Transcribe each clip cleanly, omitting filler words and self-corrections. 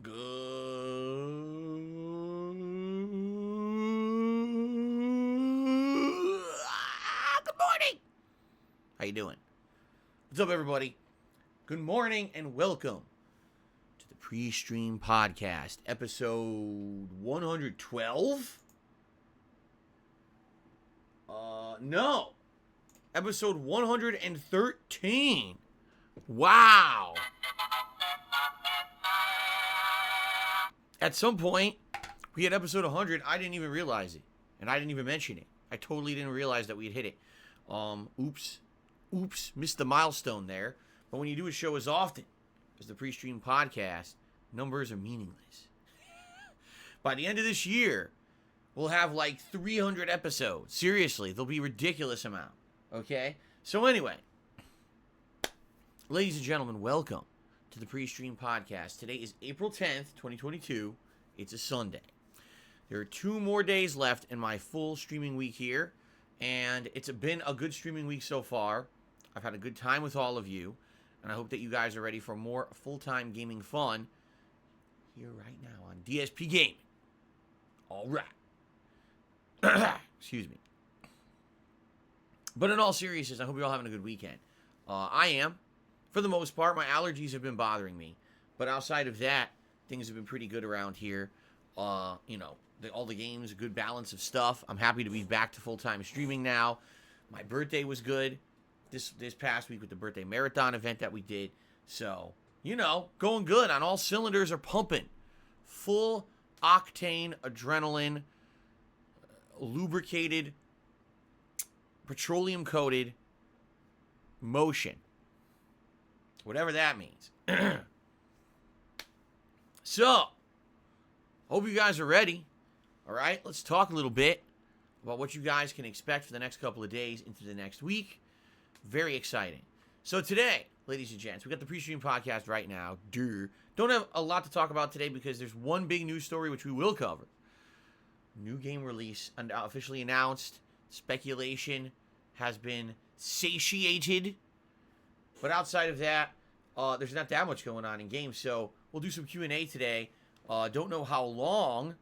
Good morning. How you doing? What's up, everybody? Good morning and welcome to the PreStream podcast, episode 112. No, episode 113. Wow. At some point, we had episode 100. I didn't even realize it, and I didn't even mention it. I totally didn't realize that we had hit it. Oops, missed the milestone there. But when you do a show as often as the PreStream podcast, numbers are meaningless. By the end of this year, we'll have like 300 episodes. Seriously, there'll be a ridiculous amount. Okay? So anyway, ladies and gentlemen, welcome to the PreStream podcast. Today is April 10th, 2022. It's a Sunday. There are 2 more days left in my full streaming week here, and it's been a good streaming week so far. I've had a good time with all of you, and I hope that you guys are ready for more full-time gaming fun here right now on DSPGaming. All right. Excuse me. But in all seriousness, I hope you're all having a good weekend. I am. For the most part, my allergies have been bothering me. But outside of that, things have been pretty good around here. All the games, a good balance of stuff. I'm happy to be back to full-time streaming now. My birthday was good this past week with the birthday marathon event that we did. So, going good. On all cylinders are pumping. Full octane, adrenaline, lubricated, petroleum-coated motion. Whatever that means. So, hope you guys are ready. All right, let's talk a little bit about what you guys can expect for the next couple of days into the next week. Very exciting. So today, ladies and gents, we got the PreStream podcast right now. Don't have a lot to talk about today because there's one big news story which we will cover. New game release officially announced. Speculation has been satiated. But outside of that, there's not that much going on in games, so we'll do some Q&A today. Don't know how long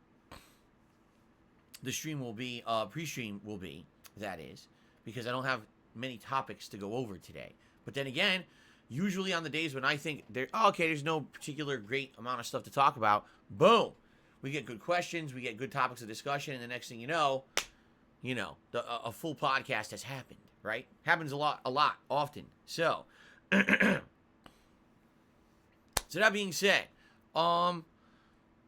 the stream will be, pre-stream will be, that is, because I don't have many topics to go over today. But then again, usually on the days when I think, there's no particular great amount of stuff to talk about, boom, we get good questions, we get good topics of discussion, and the next thing you know, a full podcast has happened, right? Happens a lot, often. So, so that being said, we'll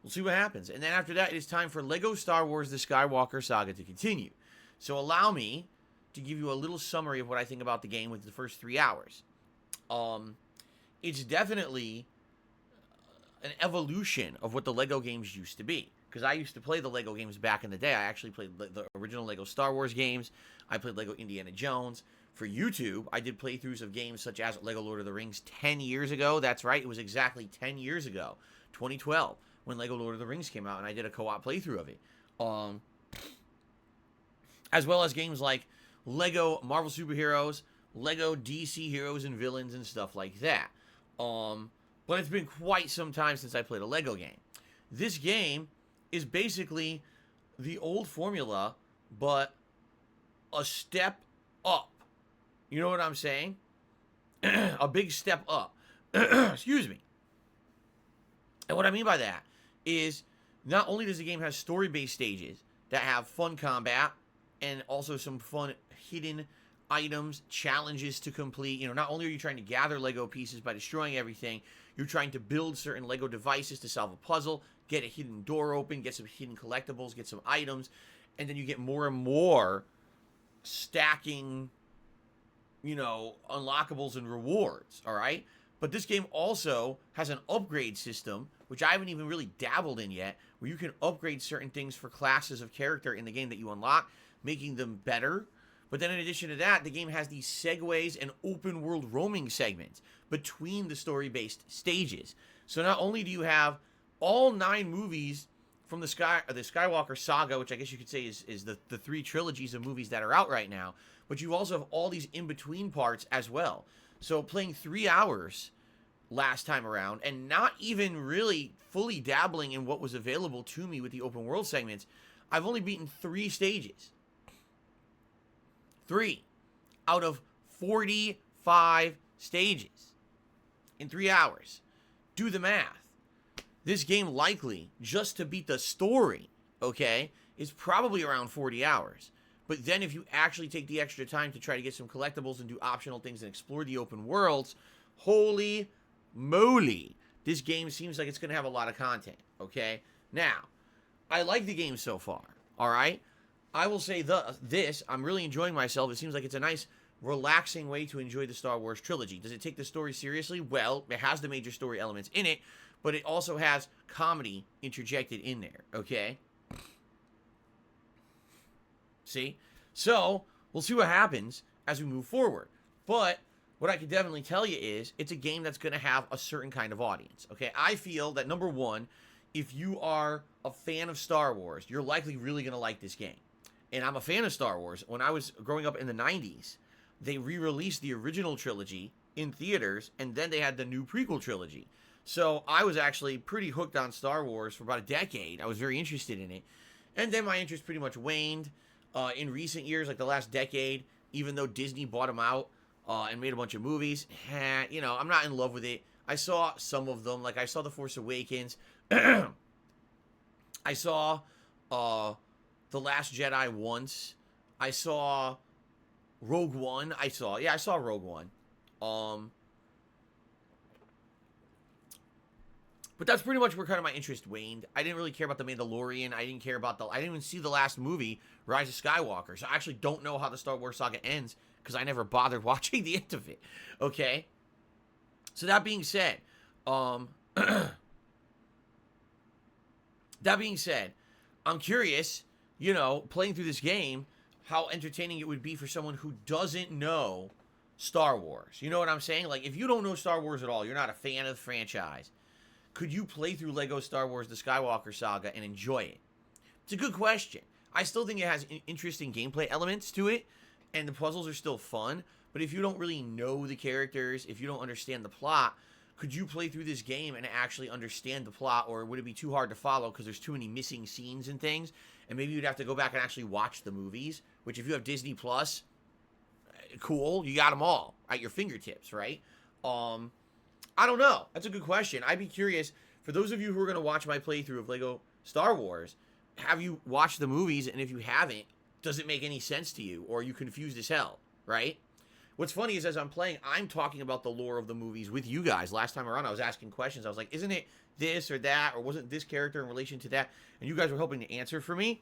see what happens. And then after that, it is time for Lego Star Wars The Skywalker Saga to continue. So allow me to give you a little summary of what I think about the game with the first 3 hours. It's definitely an evolution of what the Lego games used to be. Because I used to play the Lego games back in the day. I actually played the original Lego Star Wars games. I played Lego Indiana Jones. For YouTube, I did playthroughs of games such as Lego Lord of the Rings 10 years ago. That's right, it was exactly 10 years ago, 2012, when Lego Lord of the Rings came out, and I did a co-op playthrough of it. As well as games like Lego Marvel Superheroes, Lego DC Heroes and Villains, and stuff like that. But it's been quite some time since I played a Lego game. This game is basically the old formula, but a step up. You know what I'm saying? A big step up. Excuse me. And what I mean by that is not only does the game have story-based stages that have fun combat and also some fun hidden items, challenges to complete. Not only are you trying to gather Lego pieces by destroying everything, you're trying to build certain Lego devices to solve a puzzle, get a hidden door open, get some hidden collectibles, get some items, and then you get more and more stacking, unlockables and rewards, all right? But this game also has an upgrade system, which I haven't even really dabbled in yet, where you can upgrade certain things for classes of character in the game that you unlock, making them better. But then in addition to that, the game has these segues and open world roaming segments between the story-based stages. So not only do you have all 9 movies from the Skywalker saga, which I guess you could say is the 3 trilogies of movies that are out right now, but you also have all these in-between parts as well. So playing 3 hours last time around, and not even really fully dabbling in what was available to me with the open world segments, I've only beaten 3 stages. 3 out of 45 stages in 3 hours. Do the math. This game likely, just to beat the story, okay, is probably around 40 hours. But then if you actually take the extra time to try to get some collectibles and do optional things and explore the open worlds, holy moly, this game seems like it's going to have a lot of content, okay? Now, I like the game so far, all right? I will say this, I'm really enjoying myself. It seems like it's a nice, relaxing way to enjoy the Star Wars trilogy. Does it take the story seriously? Well, it has the major story elements in it, but it also has comedy interjected in there, okay? See? So, we'll see what happens as we move forward. But what I can definitely tell you is it's a game that's going to have a certain kind of audience, okay? I feel that, number one, if you are a fan of Star Wars, you're likely really going to like this game. And I'm a fan of Star Wars. When I was growing up in the 90s, they re-released the original trilogy in theaters, and then they had the new prequel trilogy. So I was actually pretty hooked on Star Wars for about a decade. I was very interested in it. And then my interest pretty much waned in recent years, like the last decade, even though Disney bought them out and made a bunch of movies. You know, I'm not in love with it. I saw some of them. Like, I saw The Force Awakens. I saw The Last Jedi once. I saw Rogue One. I saw Rogue One. But that's pretty much where kind of my interest waned. I didn't really care about The Mandalorian. I didn't even see the last movie, Rise of Skywalker. So I actually don't know how the Star Wars saga ends because I never bothered watching the end of it. Okay? So that being said, I'm curious, you know, playing through this game, how entertaining it would be for someone who doesn't know Star Wars. You know what I'm saying? Like, if you don't know Star Wars at all, you're not a fan of the franchise, could you play through Lego Star Wars The Skywalker Saga and enjoy it? It's a good question. I still think it has interesting gameplay elements to it, and the puzzles are still fun, but if you don't really know the characters, if you don't understand the plot, could you play through this game and actually understand the plot, or would it be too hard to follow because there's too many missing scenes and things, and maybe you'd have to go back and actually watch the movies, which if you have Disney Plus, cool, you got them all at your fingertips, right? I don't know. That's a good question. I'd be curious, for those of you who are going to watch my playthrough of Lego Star Wars, have you watched the movies? And if you haven't, does it make any sense to you? Or are you confused as hell, right? What's funny is as I'm playing, I'm talking about the lore of the movies with you guys. Last time around, I was asking questions. I was like, isn't it this or that? Or wasn't this character in relation to that? And you guys were helping to answer for me,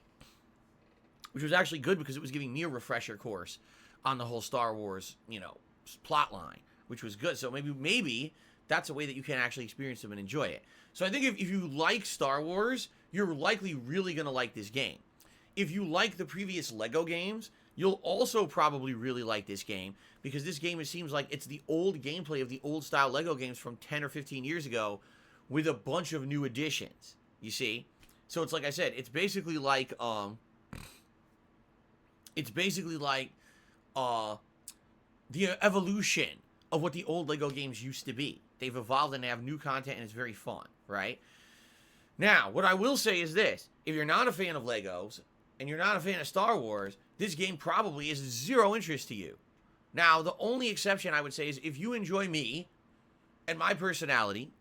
which was actually good because it was giving me a refresher course on the whole Star Wars, you know, plot line, which was good. So maybe that's a way that you can actually experience them and enjoy it. So I think if you like Star Wars, you're likely really going to like this game. If you like the previous Lego games, you'll also probably really like this game, because this game, it seems like it's the old gameplay of the old style Lego games from 10 or 15 years ago with a bunch of new additions, you see? So it's like I said, it's basically like the evolution of what the old Lego games used to be. They've evolved and they have new content, and it's very fun, right? Now, what I will say is this. If you're not a fan of Legos and you're not a fan of Star Wars, this game probably is zero interest to you. Now, the only exception I would say is if you enjoy me and my personality,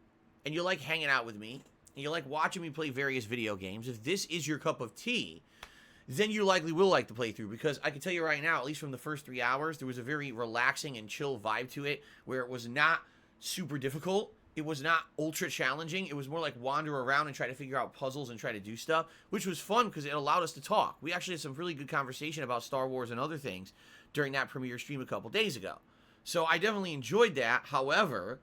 and you like hanging out with me, and you like watching me play various video games, if this is your cup of tea, then you likely will like the playthrough, because I can tell you right now, at least from the first 3 hours, there was a very relaxing and chill vibe to it, where it was not super difficult. It was not ultra challenging. It was more like wander around and try to figure out puzzles and try to do stuff, which was fun because it allowed us to talk. We actually had some really good conversation about Star Wars and other things during that premiere stream a couple days ago. So I definitely enjoyed that. However,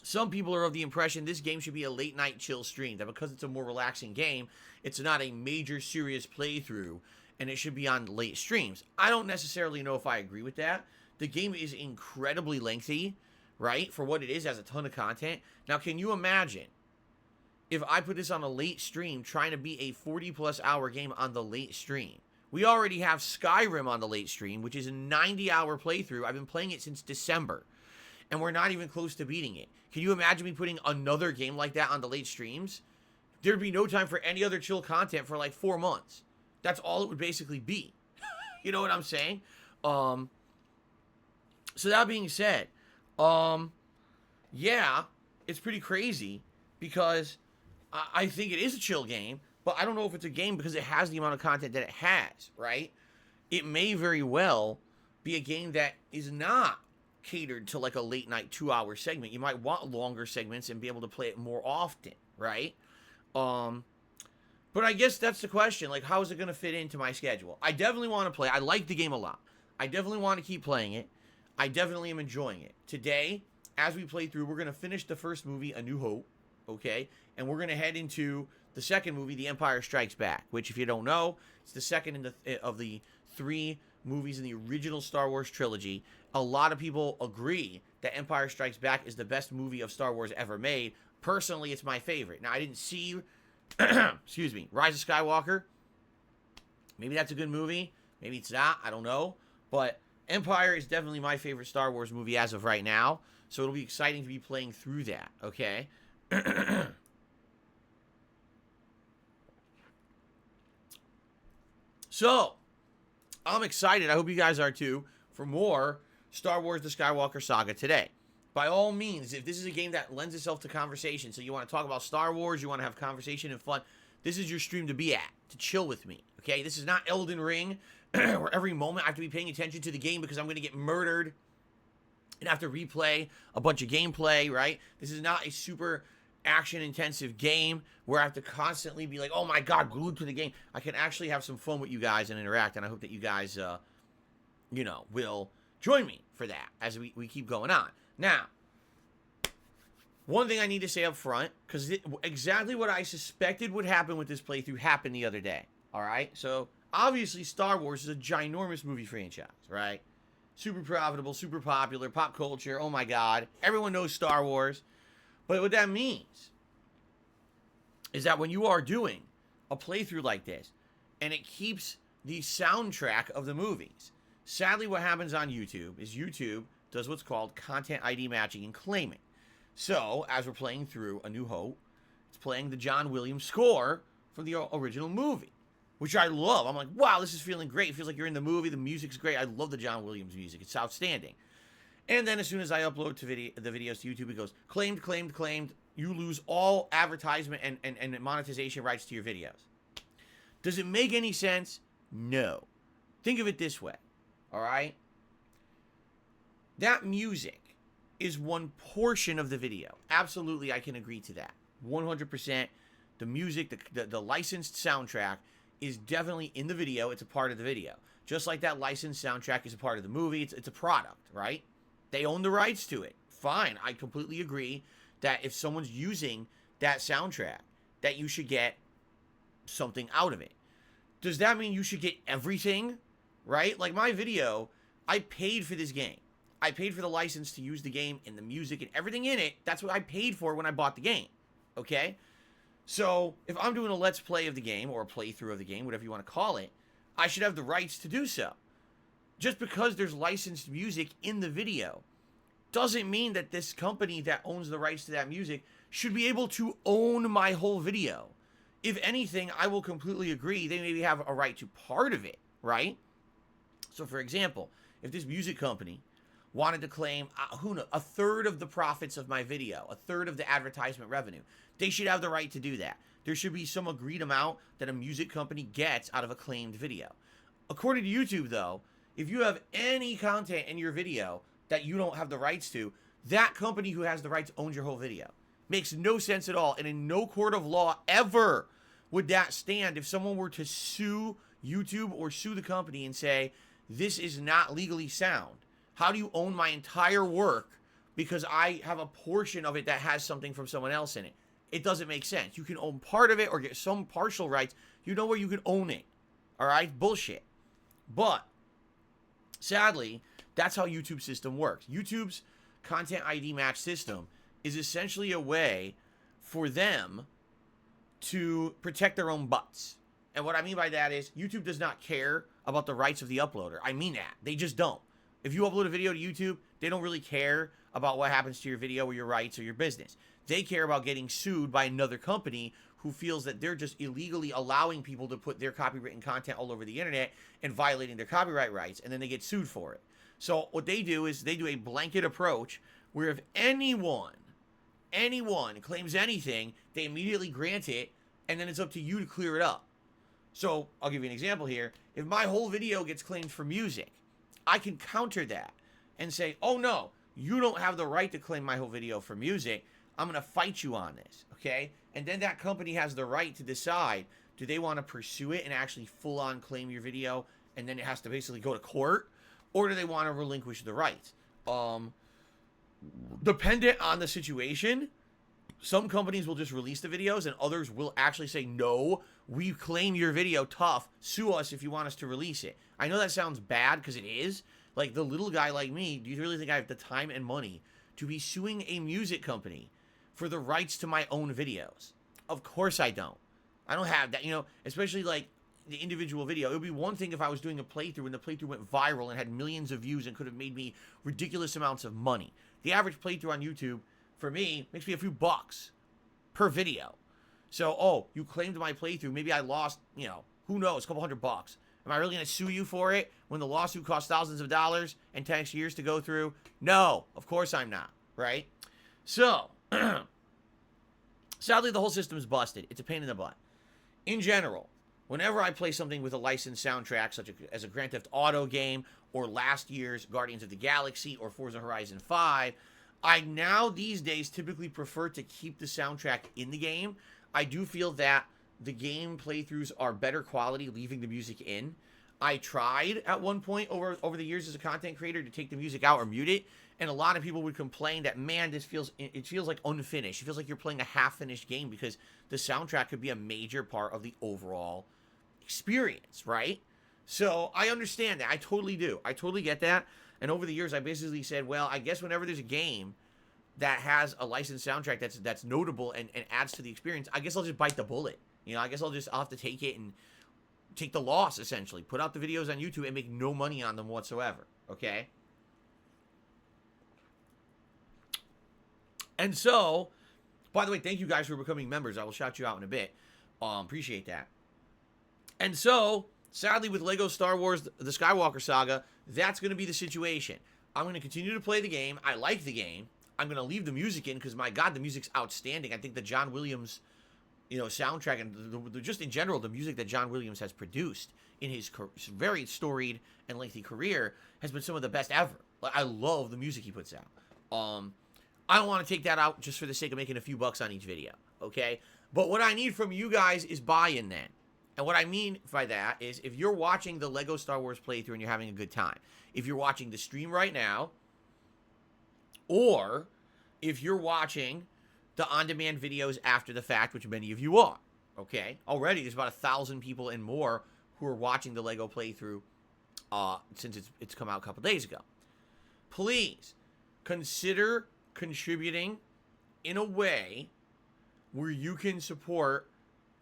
some people are of the impression this game should be a late night chill stream, that because it's a more relaxing game, it's not a major serious playthrough, and it should be on late streams. I don't necessarily know if I agree with that. The game is incredibly lengthy, right? For what it is, it has a ton of content. Now, can you imagine if I put this on a late stream trying to beat a 40-plus hour game on the late stream? We already have Skyrim on the late stream, which is a 90-hour playthrough. I've been playing it since December. and we're not even close to beating it. Can you imagine me putting another game like that on the late streams? There'd be no time for any other chill content for like 4 months. That's all it would basically be. You know what I'm saying? So that being said, yeah, it's pretty crazy because I think it is a chill game, but I don't know if it's a game because it has the amount of content that it has, right? It may very well be a game that is not catered to like a late night 2-hour segment. You might want longer segments and be able to play it more often, right? But I guess that's the question. Like, how is it going to fit into my schedule? I definitely want to play. I like the game a lot. I definitely want to keep playing it. I definitely am enjoying it. Today, as we play through, we're going to finish the first movie, A New Hope, okay? And we're going to head into the second movie, The Empire Strikes Back, which, if you don't know, it's the second of the 3 movies in the original Star Wars trilogy. A lot of people agree that Empire Strikes Back is the best movie of Star Wars ever made. Personally, it's my favorite. Now, I didn't see, excuse me, Rise of Skywalker. Maybe that's a good movie. Maybe it's not. I don't know. But Empire is definitely my favorite Star Wars movie as of right now. So it'll be exciting to be playing through that, okay? So, I'm excited. I hope you guys are too for more Star Wars The Skywalker Saga today. By all means, if this is a game that lends itself to conversation, so you want to talk about Star Wars, you want to have conversation and fun, this is your stream to be at, to chill with me, okay? This is not Elden Ring, where every moment I have to be paying attention to the game because I'm going to get murdered and have to replay a bunch of gameplay, right? This is not a super action-intensive game where I have to constantly be like, oh my god, glued to the game. I can actually have some fun with you guys and interact, and I hope that you guys, you know, will join me for that as we keep going on. Now, one thing I need to say up front, because exactly what I suspected would happen with this playthrough happened the other day, all right? So, obviously, Star Wars is a ginormous movie franchise, right? Super profitable, super popular, pop culture, oh my god. Everyone knows Star Wars. But what that means is that when you are doing a playthrough like this, and it keeps the soundtrack of the movies, sadly what happens on YouTube is YouTube does what's called content ID matching and claiming. So, as we're playing through A New Hope, it's playing the John Williams score from the original movie, which I love. I'm like, wow, this is feeling great. It feels like you're in the movie. The music's great. I love the John Williams music. It's outstanding. And then as soon as I upload the videos to YouTube, it goes, claimed, claimed, claimed. You lose all advertisement and monetization rights to your videos. Does it make any sense? No. Think of it this way, all right? That music is one portion of the video. Absolutely, I can agree to that. 100%. The music, the licensed soundtrack is definitely in the video. It's a part of the video. Just like that licensed soundtrack is a part of the movie. It's a product, right? They own the rights to it. Fine. I completely agree that if someone's using that soundtrack, that you should get something out of it. Does that mean you should get everything? Right? Like my video, I paid for this game. I paid for the license to use the game and the music and everything in it. That's what I paid for when I bought the game. Okay? So, if I'm doing a let's play of the game, or a playthrough of the game, whatever you want to call it, I should have the rights to do so. Just because there's licensed music in the video doesn't mean that this company that owns the rights to that music should be able to own my whole video. If anything, I will completely agree they maybe have a right to part of it, right? So, for example, if this music company wanted to claim, a third of the profits of my video, a third of the advertisement revenue, they should have the right to do that. There should be some agreed amount that a music company gets out of a claimed video. According to YouTube, though, if you have any content in your video that you don't have the rights to, that company who has the rights owns your whole video. Makes no sense at all, and in no court of law ever would that stand if someone were to sue YouTube or sue the company and say, this is not legally sound. How do you own my entire work because I have a portion of it that has something from someone else in it? It doesn't make sense. You can own part of it or get some partial rights. You know where you can own it. All right? Bullshit. But, sadly, that's how YouTube's system works. YouTube's content ID match system is essentially a way for them to protect their own butts. And what I mean by that is YouTube does not care about the rights of the uploader. I mean that. They just don't. If you upload a video to YouTube, they don't really care about what happens to your video or your rights or your business. They care about getting sued by another company who feels that they're just illegally allowing people to put their copywritten content all over the internet and violating their copyright rights, and then they get sued for it. So what they do is they do a blanket approach where if anyone claims anything, they immediately grant it, and then it's up to you to clear it up. So I'll give you an example here. If my whole video gets claimed for music, I can counter that and say, oh no, you don't have the right to claim my whole video for music. I'm going to fight you on this, okay? And then that company has the right to decide, do they want to pursue it and actually full-on claim your video, and then it has to basically go to court, or do they want to relinquish the rights? Dependent on the situation, some companies will just release the videos, and others will actually say, no, we claim your video, tough, sue us if you want us to release it. I know that sounds bad, because it is. Like, the little guy like me, do you really think I have the time and money to be suing a music company for the rights to my own videos? Of course I don't. I don't have that, especially like the individual video. It would be one thing if I was doing a playthrough and the playthrough went viral and had millions of views and could have made me ridiculous amounts of money. The average playthrough on YouTube, for me, makes me a few bucks per video. So, you claimed my playthrough. Maybe I lost, who knows, a couple $100. Am I really going to sue you for it when the lawsuit costs thousands of dollars and takes years to go through? No, of course I'm not, right? So, sadly, the whole system is busted. It's a pain in the butt. In general, whenever I play something with a licensed soundtrack, such as a Grand Theft Auto game, or last year's Guardians of the Galaxy, or Forza Horizon 5, I now, these days, typically prefer to keep the soundtrack in the game. I do feel that the game playthroughs are better quality leaving the music in. I tried at one point over the years as a content creator to take the music out or mute it, and a lot of people would complain that, man, it feels like unfinished. It feels like you're playing a half-finished game because the soundtrack could be a major part of the overall experience, right? So I understand that. I totally do. I totally get that. And over the years, I basically said, well, I guess whenever there's a game that has a licensed soundtrack that's notable and adds to the experience, I guess I'll just bite the bullet. I guess I'll have to take it and take the loss, essentially. Put out the videos on YouTube and make no money on them whatsoever, okay? And so, by the way, thank you guys for becoming members. I will shout you out in a bit. Appreciate that. And so, sadly, with LEGO Star Wars, the Skywalker Saga, that's going to be the situation. I'm going to continue to play the game. I like the game. I'm going to leave the music in because, my God, the music's outstanding. I think the John Williams, soundtrack and just in general, the music that John Williams has produced in his very storied and lengthy career has been some of the best ever. I love the music he puts out. I don't want to take that out just for the sake of making a few bucks on each video, okay? But what I need from you guys is buy-in then. And what I mean by that is if you're watching the LEGO Star Wars playthrough and you're having a good time, if you're watching the stream right now, or if you're watching the on-demand videos after the fact, which many of you are, okay? Already, there's about 1,000 people and more who are watching the LEGO playthrough since it's come out a couple days ago. Please consider contributing in a way where you can support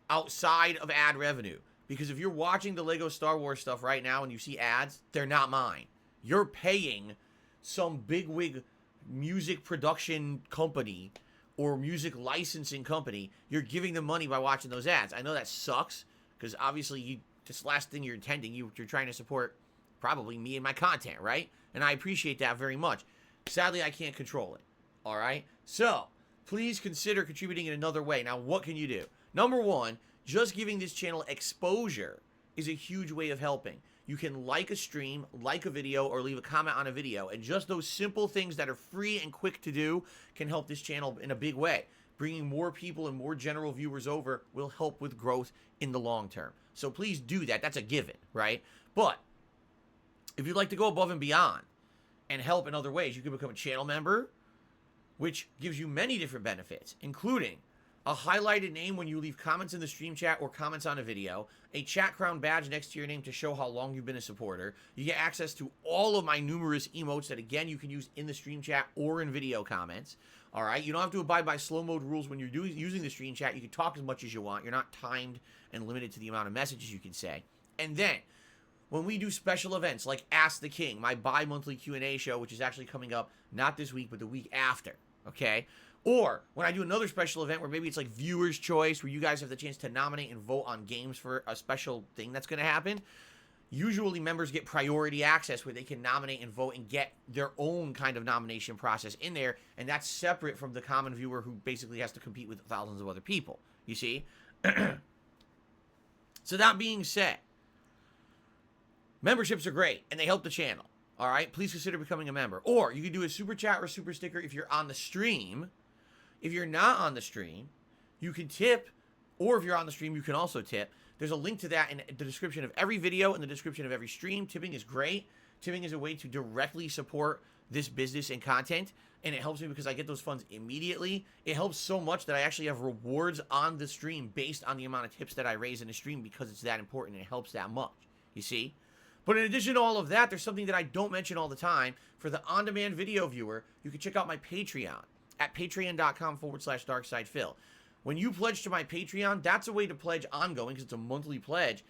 outside of ad revenue. Because if you're watching the LEGO Star Wars stuff right now and you see ads, they're not mine. You're paying some bigwig music production company or music licensing company. You're giving them money by watching those ads. I know that sucks because obviously this last thing you're intending, you're trying to support probably me and my content, right? And I appreciate that very much. Sadly, I can't control it. All right? So, please consider contributing in another way. Now, what can you do? Number one, just giving this channel exposure is a huge way of helping. You can like a stream, like a video, or leave a comment on a video. And just those simple things that are free and quick to do can help this channel in a big way. Bringing more people and more general viewers over will help with growth in the long term. So please do that. That's a given, right? But if you'd like to go above and beyond and help in other ways, you can become a channel member, which gives you many different benefits, including a highlighted name when you leave comments in the stream chat or comments on a video, a chat crown badge next to your name to show how long you've been a supporter. You get access to all of my numerous emotes that, again, you can use in the stream chat or in video comments. All right? You don't have to abide by slow mode rules when you're using the stream chat. You can talk as much as you want. You're not timed and limited to the amount of messages you can say. And then, when we do special events like Ask the King, my bi-monthly Q&A show, which is actually coming up not this week, but the week after, okay? Or when I do another special event where maybe it's like Viewer's Choice, where you guys have the chance to nominate and vote on games for a special thing that's going to happen. Usually members get priority access where they can nominate and vote and get their own kind of nomination process in there, and that's separate from the common viewer who basically has to compete with thousands of other people, you see? So that being said, memberships are great, and they help the channel, all right? Please consider becoming a member. Or you can do a super chat or super sticker if you're on the stream. If you're not on the stream, you can tip, or if you're on the stream, you can also tip. There's a link to that in the description of every video and the description of every stream. Tipping is great. Tipping is a way to directly support this business and content, and it helps me because I get those funds immediately. It helps so much that I actually have rewards on the stream based on the amount of tips that I raise in the stream because it's that important and it helps that much, you see? But in addition to all of that, there's something that I don't mention all the time. For the on-demand video viewer, you can check out my Patreon at patreon.com/darksidephil. When you pledge to my Patreon, that's a way to pledge ongoing because it's a monthly pledge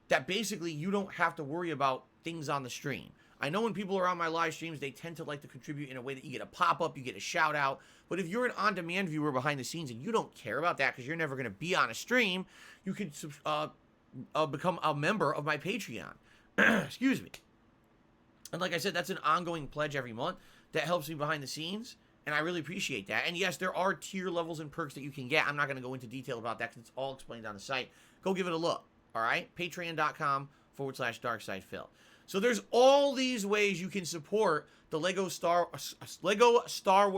that basically you don't have to worry about things on the stream. I know when people are on my live streams, they tend to like to contribute in a way that you get a pop-up, you get a shout-out. But if you're an on-demand viewer behind the scenes and you don't care about that because you're never going to be on a stream, you can become a member of my Patreon. Excuse me. And like I said, that's an ongoing pledge every month that helps me behind the scenes. And I really appreciate that. And yes, there are tier levels and perks that you can get. I'm not going to go into detail about that because it's all explained on the site. Go give it a look. All right? Patreon.com/darksidephil. So there's all these ways you can support the Lego Star Wars.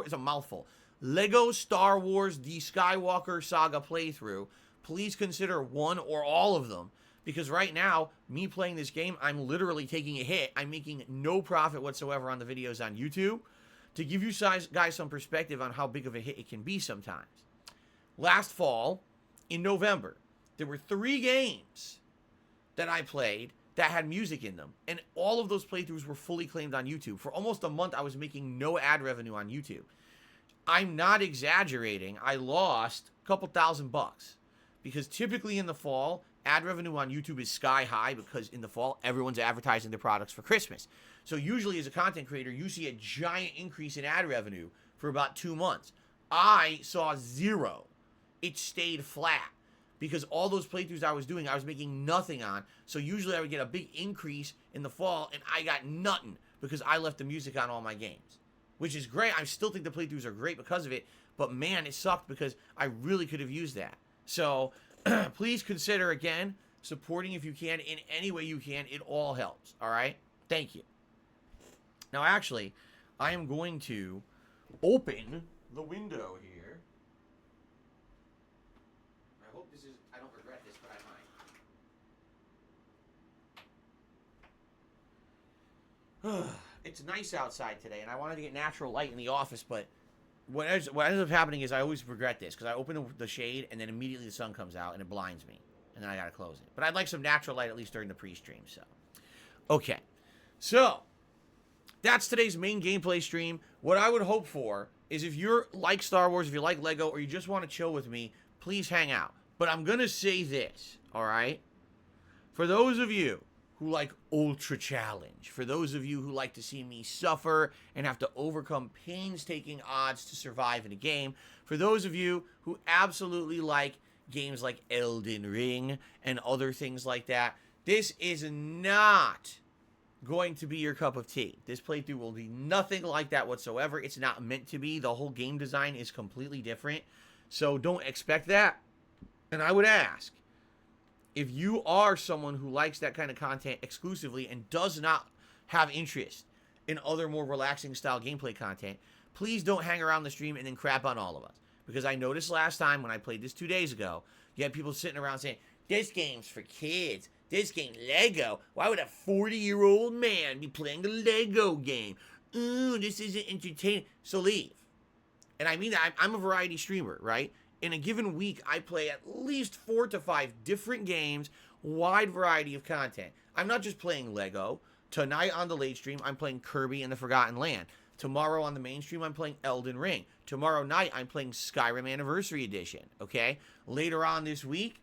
It's a mouthful. Lego Star Wars The Skywalker Saga playthrough. Please consider one or all of them. Because right now, me playing this game, I'm literally taking a hit. I'm making no profit whatsoever on the videos on YouTube. To give you guys some perspective on how big of a hit it can be sometimes. Last fall, in November, there were 3 games that I played that had music in them. And all of those playthroughs were fully claimed on YouTube. For almost a month, I was making no ad revenue on YouTube. I'm not exaggerating. I lost a couple $1,000. Because typically in the fall, ad revenue on YouTube is sky high because in the fall, everyone's advertising their products for Christmas. So usually as a content creator, you see a giant increase in ad revenue for about 2 months. I saw 0. It stayed flat because all those playthroughs I was doing, I was making nothing on. So usually I would get a big increase in the fall and I got nothing because I left the music on all my games, which is great. I still think the playthroughs are great because of it, but man, it sucked because I really could have used that. So please consider, again, supporting if you can in any way you can. It all helps, all right? Thank you. Now, actually, I am going to open the window here. I hope I don't regret this, but I might. It's nice outside today, and I wanted to get natural light in the office, but what ends up happening is I always regret this, because I open the shade, and then immediately the sun comes out, and it blinds me, and then I gotta close it. But I'd like some natural light, at least during the pre-stream, so. Okay. So, that's today's main gameplay stream. What I would hope for is if you're like Star Wars, if you like Lego, or you just want to chill with me, please hang out. But I'm going to say this, all right? For those of you who like Ultra Challenge, for those of you who like to see me suffer and have to overcome painstaking odds to survive in a game, for those of you who absolutely like games like Elden Ring and other things like that, this is not going to be your cup of tea. This playthrough will be nothing like that whatsoever. It's not meant to be. The whole game design is completely different. So don't expect that. And I would ask, if you are someone who likes that kind of content exclusively and does not have interest in other more relaxing style gameplay content, please don't hang around the stream and then crap on all of us. Because I noticed last time when I played this 2 days ago, you had people sitting around saying, this game's for kids. This game, Lego. Why would a 40-year-old man be playing a Lego game? Ooh, this isn't entertaining. So leave. And I mean that. I'm a variety streamer, right? In a given week, I play at least 4 to 5 different games, wide variety of content. I'm not just playing Lego. Tonight on the late stream, I'm playing Kirby and the Forgotten Land. Tomorrow on the main stream, I'm playing Elden Ring. Tomorrow night, I'm playing Skyrim Anniversary Edition, okay? Later on this week,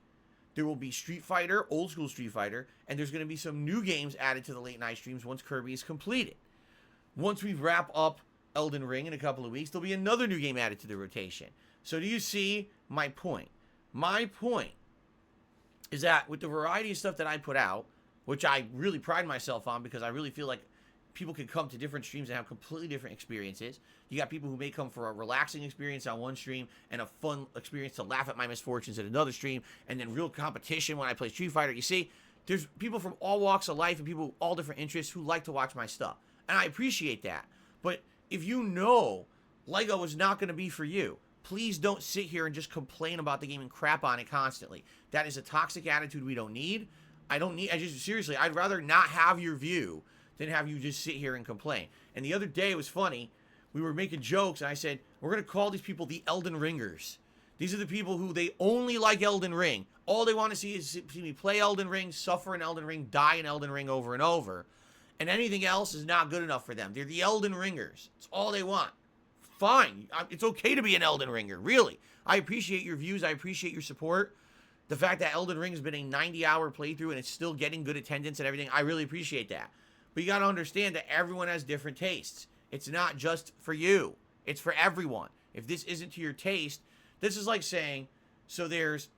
There will be Street Fighter, old school Street Fighter, and there's going to be some new games added to the late night streams once Kirby is completed. Once we wrap up Elden Ring in a couple of weeks, there'll be another new game added to the rotation. So do you see my point? My point is that with the variety of stuff that I put out, which I really pride myself on because I really feel like people can come to different streams and have completely different experiences. You got people who may come for a relaxing experience on one stream and a fun experience to laugh at my misfortunes at another stream, and then real competition when I play Street Fighter. You see, there's people from all walks of life and people with all different interests who like to watch my stuff. And I appreciate that. But if you know LEGO is not going to be for you, please don't sit here and just complain about the game and crap on it constantly. That is a toxic attitude we don't need. Seriously, I'd rather not have your view than have you just sit here and complain. And the other day, it was funny. We were making jokes, and I said, we're going to call these people the Elden Ringers. These are the people who they only like Elden Ring. All they want to see is see me play Elden Ring, suffer in Elden Ring, die in Elden Ring over and over. And anything else is not good enough for them. They're the Elden Ringers. It's all they want. Fine. It's okay to be an Elden Ringer, really. I appreciate your views. I appreciate your support. The fact that Elden Ring has been a 90-hour playthrough and it's still getting good attendance and everything, I really appreciate that. But you got to understand that everyone has different tastes. It's not just for you. It's for everyone. If this isn't to your taste, this is like saying, so there's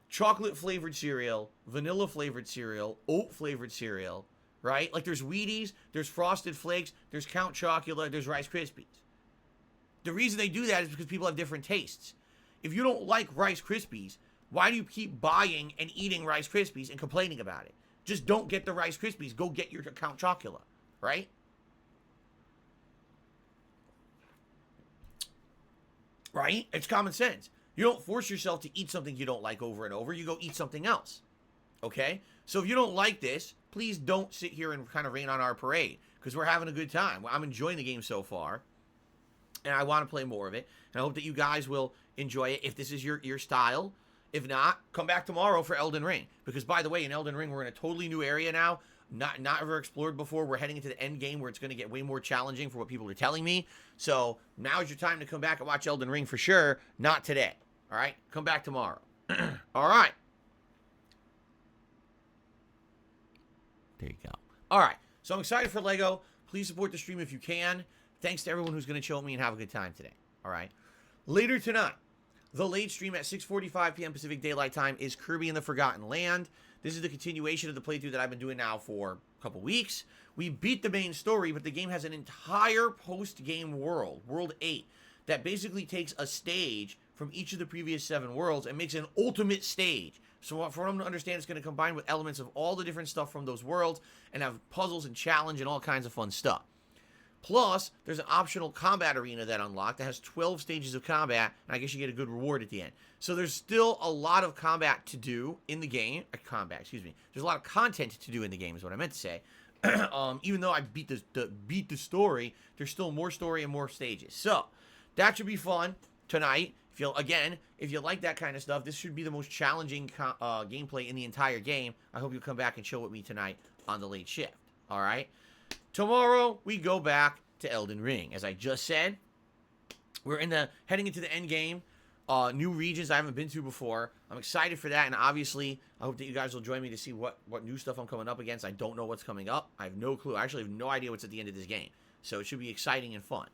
chocolate-flavored cereal, vanilla-flavored cereal, oat-flavored cereal, right? Like there's Wheaties, there's Frosted Flakes, there's Count Chocula, there's Rice Krispies. The reason they do that is because people have different tastes. If you don't like Rice Krispies, why do you keep buying and eating Rice Krispies and complaining about it? Just don't get the Rice Krispies. Go get your Count Chocula, right? Right? It's common sense. You don't force yourself to eat something you don't like over and over. You go eat something else, okay? So if you don't like this, please don't sit here and kind of rain on our parade because we're having a good time. I'm enjoying the game so far, and I want to play more of it, and I hope that you guys will enjoy it if this is your style. If not, come back tomorrow for Elden Ring. Because, by the way, in Elden Ring, we're in a totally new area now. Not ever explored before. We're heading into the end game where it's going to get way more challenging for what people are telling me. So, now's your time to come back and watch Elden Ring for sure. Not today. All right? Come back tomorrow. All right. There you go. All right. So, I'm excited for LEGO. Please support the stream if you can. Thanks to everyone who's going to chill with me and have a good time today. All right? Later tonight, the late stream at 6:45 p.m. Pacific Daylight Time is Kirby and the Forgotten Land. This is the continuation of the playthrough that I've been doing now for a couple weeks. We beat the main story, but the game has an entire post-game world, World 8, that basically takes a stage from each of the previous 7 worlds and makes an ultimate stage. So for them to understand, it's going to combine with elements of all the different stuff from those worlds and have puzzles and challenge and all kinds of fun stuff. Plus, there's an optional combat arena that unlocked that has 12 stages of combat, and I guess you get a good reward at the end. So there's still a lot of combat to do in the game. There's a lot of content to do in the game is what I meant to say. Even though I beat the story, there's still more story and more stages. So that should be fun tonight. If you like that kind of stuff, this should be the most challenging gameplay in the entire game. I hope you'll come back and chill with me tonight on the late shift. All right? Tomorrow, we go back to Elden Ring. As I just said, we're heading into the end game. New regions I haven't been to before. I'm excited for that, and obviously, I hope that you guys will join me to see what new stuff I'm coming up against. I don't know what's coming up. I have no clue. I actually have no idea what's at the end of this game. So it should be exciting and fun.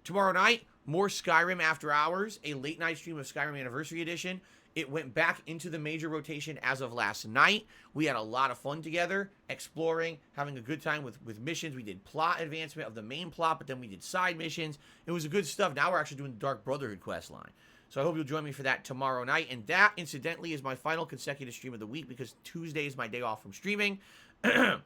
Tomorrow night, more Skyrim After Hours, a late-night stream of Skyrim Anniversary Edition. It went back into the major rotation as of last night. We had a lot of fun together, exploring, having a good time with missions. We did plot advancement of the main plot, but then we did side missions. It was a good stuff. Now we're actually doing the Dark Brotherhood quest line. So I hope you'll join me for that tomorrow night. And that, incidentally, is my final consecutive stream of the week because Tuesday is my day off from streaming. So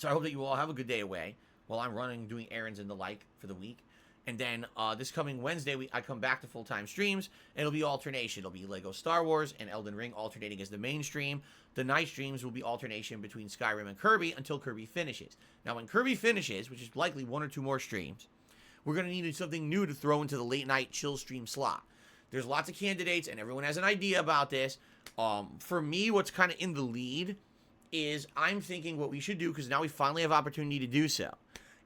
I hope that you all have a good day away while I'm running, doing errands and the like for the week. And then this coming Wednesday, I come back to full-time streams, and it'll be alternation. It'll be LEGO Star Wars and Elden Ring alternating as the main stream. The night streams will be alternation between Skyrim and Kirby until Kirby finishes. Now, when Kirby finishes, which is likely 1 or 2 more streams, we're going to need something new to throw into the late-night chill stream slot. There's lots of candidates, and everyone has an idea about this. For me, what's kind of in the lead is I'm thinking what we should do, because now we finally have opportunity to do so,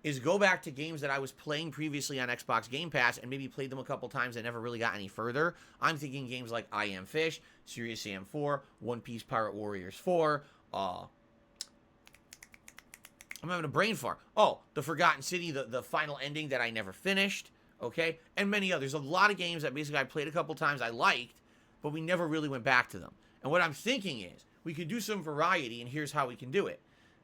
is go back to games that I was playing previously on Xbox Game Pass and maybe played them a couple times and never really got any further. I'm thinking games like I Am Fish, Serious Sam 4, One Piece Pirate Warriors 4, I'm having a brain fart. Oh, The Forgotten City, the final ending that I never finished, okay? And many others. A lot of games that basically I played a couple times I liked, but we never really went back to them. And what I'm thinking is, we could do some variety, and here's how we can do it.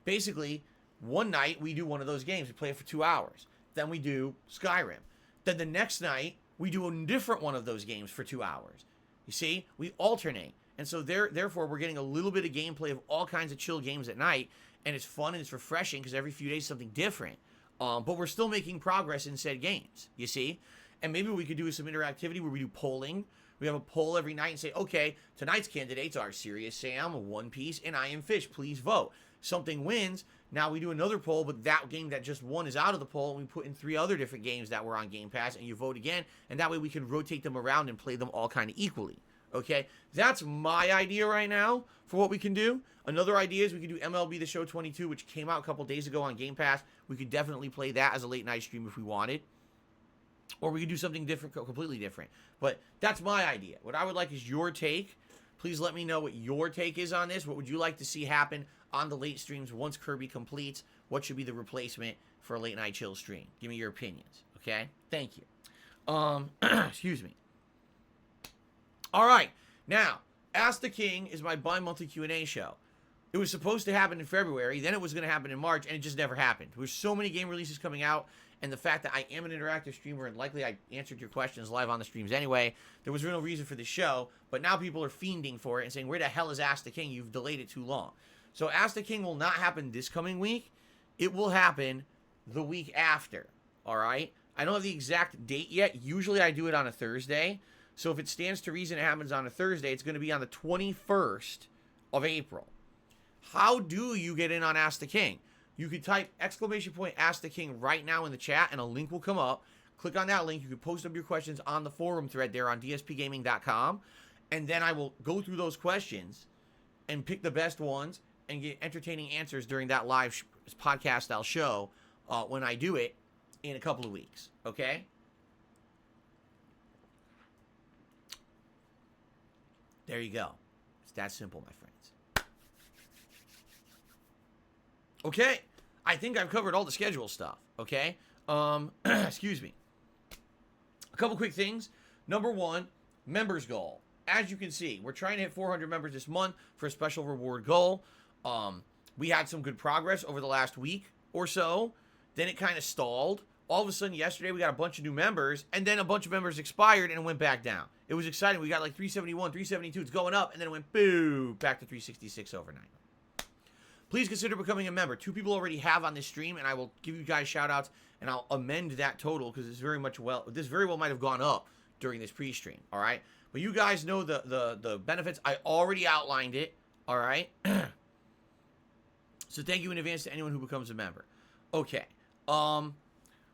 Basically, one night we do one of those games. We play it for 2 hours. Then we do Skyrim. Then the next night, we do a different one of those games for 2 hours. You see? We alternate. And so therefore, we're getting a little bit of gameplay of all kinds of chill games at night. And it's fun and it's refreshing because every few days something different. But we're still making progress in said games. You see? And maybe we could do some interactivity where we do polling. We have a poll every night and say, okay, tonight's candidates are Serious Sam, One Piece, and I Am Fish. Please vote. Something wins. Now we do another poll, but that game that just won is out of the poll, and we put in 3 other different games that were on Game Pass, and you vote again, and that way we can rotate them around and play them all kind of equally. Okay? That's my idea right now for what we can do. Another idea is we could do MLB The Show 22, which came out a couple days ago on Game Pass. We could definitely play that as a late night stream if we wanted. Or we could do something different, completely different. But that's my idea. What I would like is your take. Please let me know what your take is on this. What would you like to see happen on the late streams once Kirby completes? What should be the replacement for a late night chill stream? Give me your opinions, okay? Thank you. Excuse me. All right. Now, Ask the King is my bi-monthly Q&A show. It was supposed to happen in February, then it was going to happen in March, and it just never happened. There were so many game releases coming out, and the fact that I am an interactive streamer, and likely I answered your questions live on the streams anyway, there was no reason for the show, but now people are fiending for it and saying, where the hell is Ask the King? You've delayed it too long. So Ask the King will not happen this coming week. It will happen the week after, all right? I don't have the exact date yet. Usually I do it on a Thursday. So if it stands to reason it happens on a Thursday, it's going to be on the 21st of April. How do you get in on Ask the King? You could type !Ask the King right now in the chat and a link will come up. Click on that link. You can post up your questions on the forum thread there on DSPGaming.com. And then I will go through those questions and pick the best ones and get entertaining answers during that live podcast style show when I do it in a couple of weeks. Okay? There you go. It's that simple, my friends. Okay, I think I've covered all the schedule stuff, okay? Excuse me. A couple quick things. Number one, members goal. As you can see, we're trying to hit 400 members this month for a special reward goal. We had some good progress over the last week or so. Then it kind of stalled. All of a sudden, yesterday, we got a bunch of new members, and then a bunch of members expired, and it went back down. It was exciting. We got like 371, 372. It's going up, and then it went, boo, back to 366 overnight. Please consider becoming a member. 2 people already have on this stream, and I will give you guys shout-outs, and I'll amend that total, because this very well might have gone up during this pre-stream, all right? But you guys know the benefits. I already outlined it, all right? So thank you in advance to anyone who becomes a member. Okay.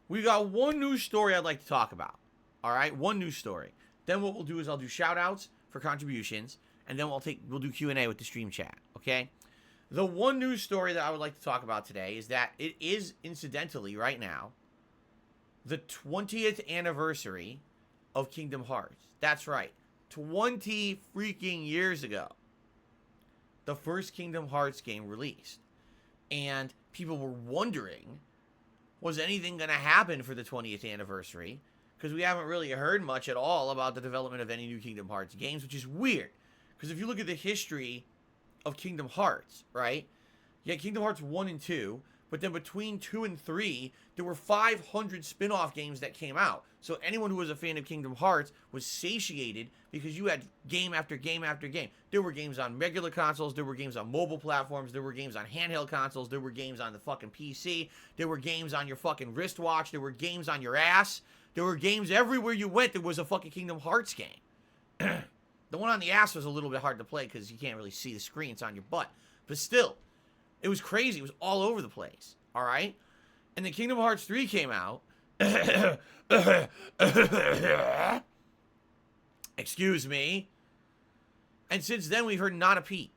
We got one news story I'd like to talk about, all right? One news story. Then what we'll do is I'll do shout-outs for contributions, and then we'll do Q&A with the stream chat, okay? The one news story that I would like to talk about today is that it is, incidentally, right now, the 20th anniversary of Kingdom Hearts. That's right. 20 freaking years ago, the first Kingdom Hearts game released. And people were wondering, was anything going to happen for the 20th anniversary? Because we haven't really heard much at all about the development of any new Kingdom Hearts games, which is weird. Because if you look at the history of Kingdom Hearts, right? You had Kingdom Hearts 1 and 2, but then between 2 and 3, there were 500 spin-off games that came out. So anyone who was a fan of Kingdom Hearts was satiated because you had game after game after game. There were games on regular consoles, there were games on mobile platforms, there were games on handheld consoles, there were games on the fucking PC, there were games on your fucking wristwatch, there were games on your ass, there were games everywhere you went. There was a fucking Kingdom Hearts game. The one on the ass was a little bit hard to play because you can't really see the screen. It's on your butt. But still, it was crazy. It was all over the place. All right? And then Kingdom Hearts 3 came out. Excuse me. And since then, we've heard not a peep.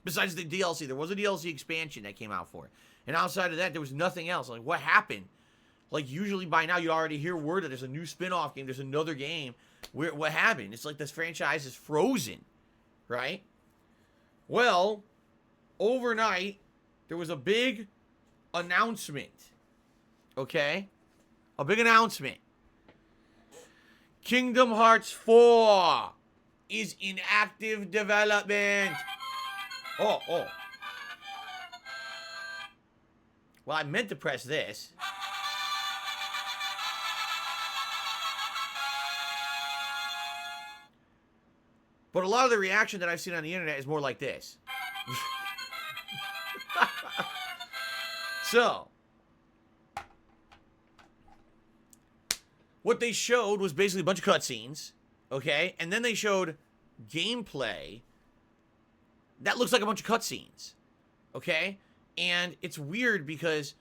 Besides the DLC. There was a DLC expansion that came out for it. And outside of that, there was nothing else. Like, what happened? Like, usually by now you already hear word that there's a new spin-off game, there's another game. What happened? It's like this franchise is frozen, right? Well, overnight, there was a big announcement, okay? A big announcement. Kingdom Hearts 4 is in active development. Oh. Well, I meant to press this. But a lot of the reaction that I've seen on the internet is more like this. So, what they showed was basically a bunch of cutscenes, okay? And then they showed gameplay that looks like a bunch of cutscenes, okay? And it's weird because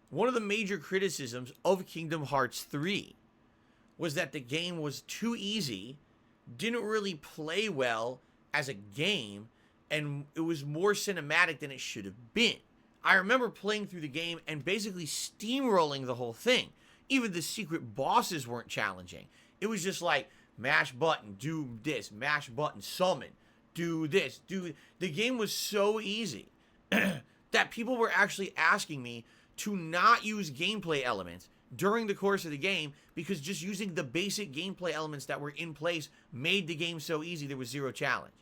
one of the major criticisms of Kingdom Hearts 3 was that the game was too easy, didn't really play well as a game, and it was more cinematic than it should have been. I remember playing through the game and basically steamrolling the whole thing. Even the secret bosses weren't challenging. It was just like, mash button, do this, mash button, summon, do this, do... The game was so easy that people were actually asking me to not use gameplay elements during the course of the game because just using the basic gameplay elements that were in place made the game so easy there was zero challenge.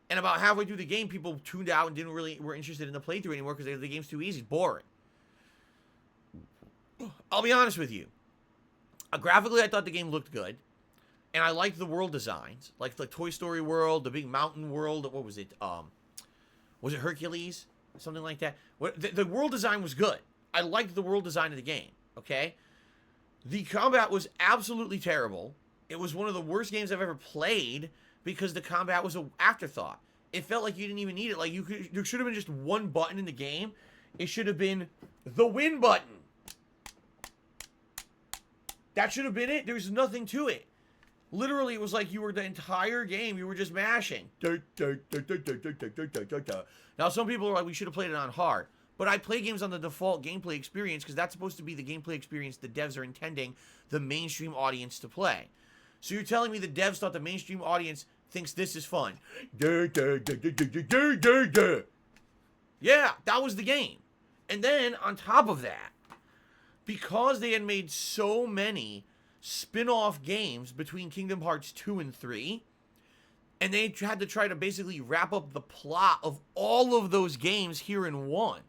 And about halfway through the game, people tuned out and were interested in the playthrough anymore because the game's too easy. It's boring. I'll be honest with you. Graphically, I thought the game looked good. And I liked the world designs. Like the Toy Story world, the big mountain world. What was it? Was it Hercules? Something like that. The world design was good. I liked the world design of the game. Okay? The combat was absolutely terrible. It was one of the worst games I've ever played because the combat was an afterthought. It felt like you didn't even need it. Like there should have been just one button in the game. It should have been the win button. That should have been it. There's nothing to it. Literally, it was like you were the entire game. You were just mashing. Now, some people are like, we should have played it on hard. But I play games on the default gameplay experience because that's supposed to be the gameplay experience the devs are intending the mainstream audience to play. So you're telling me the devs thought the mainstream audience thinks this is fun. Yeah, that was the game. And then, on top of that, because they had made so many spin-off games between Kingdom Hearts 2 and 3, and they had to try to basically wrap up the plot of all of those games here in one,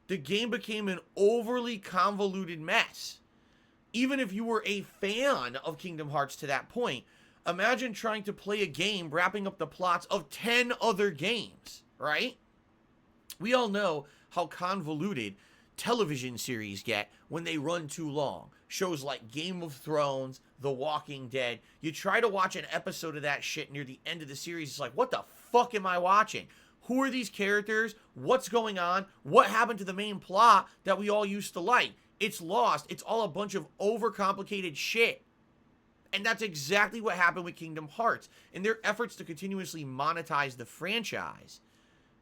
the game became an overly convoluted mess. Even if you were a fan of Kingdom Hearts to that point, imagine trying to play a game wrapping up the plots of 10 other games, right? We all know how convoluted television series get when they run too long. Shows like Game of Thrones, The Walking Dead. You try to watch an episode of that shit near the end of the series, it's like, what the fuck am I watching? Who are these characters? What's going on? What happened to the main plot that we all used to like? It's lost. It's all a bunch of overcomplicated shit. And that's exactly what happened with Kingdom Hearts. In their efforts to continuously monetize the franchise,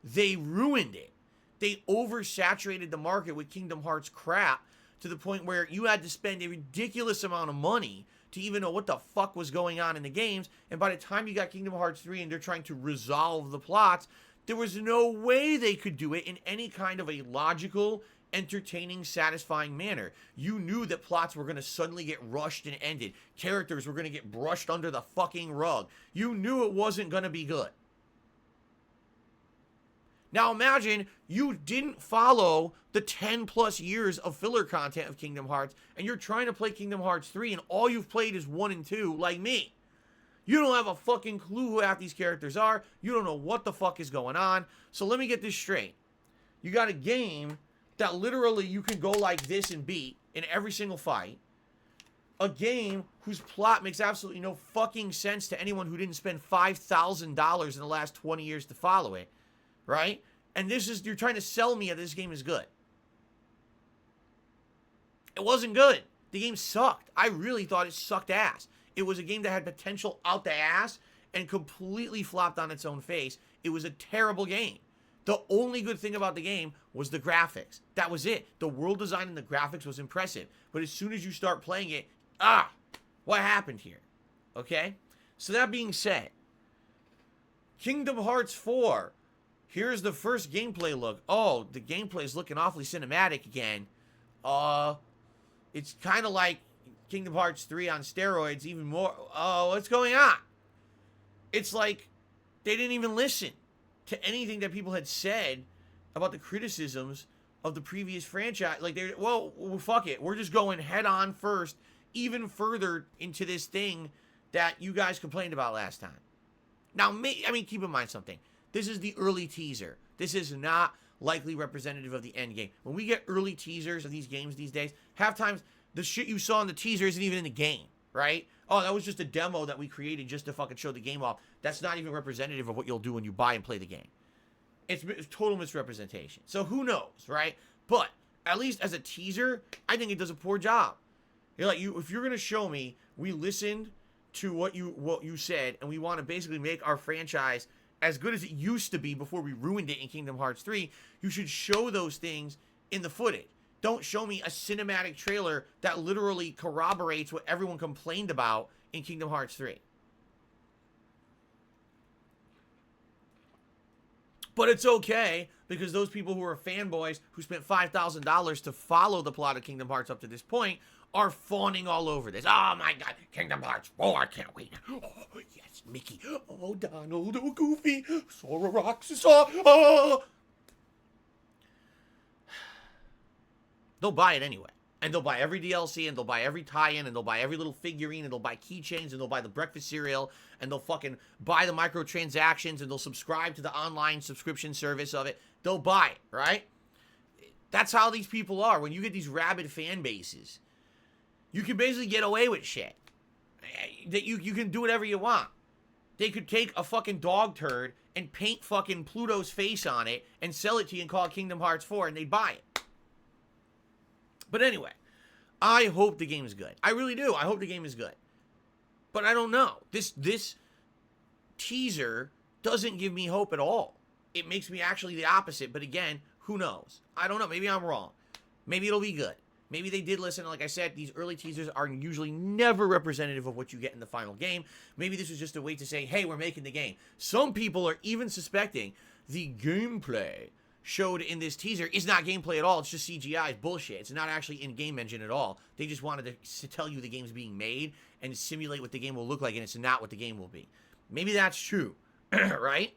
they ruined it. They oversaturated the market with Kingdom Hearts crap to the point where you had to spend a ridiculous amount of money to even know what the fuck was going on in the games. And by the time you got Kingdom Hearts 3 and they're trying to resolve the plots, there was no way they could do it in any kind of a logical, entertaining, satisfying manner. You knew that plots were going to suddenly get rushed and ended. Characters were going to get brushed under the fucking rug. You knew it wasn't going to be good. Now imagine you didn't follow the 10 plus years of filler content of Kingdom Hearts and you're trying to play Kingdom Hearts 3 and all you've played is 1 and 2 like me. You don't have a fucking clue who half these characters are. You don't know what the fuck is going on. So let me get this straight. You got a game that literally you can go like this and beat in every single fight. A game whose plot makes absolutely no fucking sense to anyone who didn't spend $5,000 in the last 20 years to follow it. Right? And you're trying to sell me that this game is good. It wasn't good. The game sucked. I really thought it sucked ass. It was a game that had potential out the ass and completely flopped on its own face. It was a terrible game. The only good thing about the game was the graphics. That was it. The world design and the graphics was impressive. But as soon as you start playing it, what happened here? Okay? So that being said, Kingdom Hearts 4. Here's the first gameplay look. Oh, the gameplay is looking awfully cinematic again. It's kind of like Kingdom Hearts 3 on steroids, even more. Oh, what's going on? It's like they didn't even listen to anything that people had said about the criticisms of the previous franchise. Like, well, fuck it. We're just going head on first, even further into this thing that you guys complained about last time. Now, keep in mind something. This is the early teaser. This is not likely representative of the end game. When we get early teasers of these games these days, half times the shit you saw in the teaser isn't even in the game, right? Oh, that was just a demo that we created just to fucking show the game off. That's not even representative of what you'll do when you buy and play the game. It's total misrepresentation. So who knows, right? But at least as a teaser, I think it does a poor job. You're like, if you're gonna show me, we listened to what you said, and we want to basically make our franchise as good as it used to be before we ruined it in Kingdom Hearts 3, you should show those things in the footage. Don't show me a cinematic trailer that literally corroborates what everyone complained about in Kingdom Hearts 3. But it's okay, because those people who are fanboys who spent $5,000 to follow the plot of Kingdom Hearts up to this point are fawning all over this. Oh my god, Kingdom Hearts 4, I can't wait. Oh, yes, Mickey. Oh, Donald. Oh, Goofy. Sora Roxas. Oh. They'll buy it anyway. And they'll buy every DLC, and they'll buy every tie-in, and they'll buy every little figurine, and they'll buy keychains, and they'll buy the breakfast cereal, and they'll fucking buy the microtransactions, and they'll subscribe to the online subscription service of it. They'll buy it, right? That's how these people are. When you get these rabid fan bases, you can basically get away with shit. That you can do whatever you want. They could take a fucking dog turd and paint fucking Pluto's face on it and sell it to you and call it Kingdom Hearts 4, and they'd buy it. But anyway, I hope the game is good. I really do. I hope the game is good. But I don't know. This teaser doesn't give me hope at all. It makes me actually the opposite. But again, who knows? I don't know. Maybe I'm wrong. Maybe it'll be good. Maybe they did listen. Like I said, these early teasers are usually never representative of what you get in the final game. Maybe this was just a way to say, hey, we're making the game. Some people are even suspecting the gameplay showed in this teaser is not gameplay at all. It's just CGI. It's bullshit. It's not actually in-game engine at all. They just wanted to tell you the game's being made and simulate what the game will look like, and it's not what the game will be. Maybe that's true, right?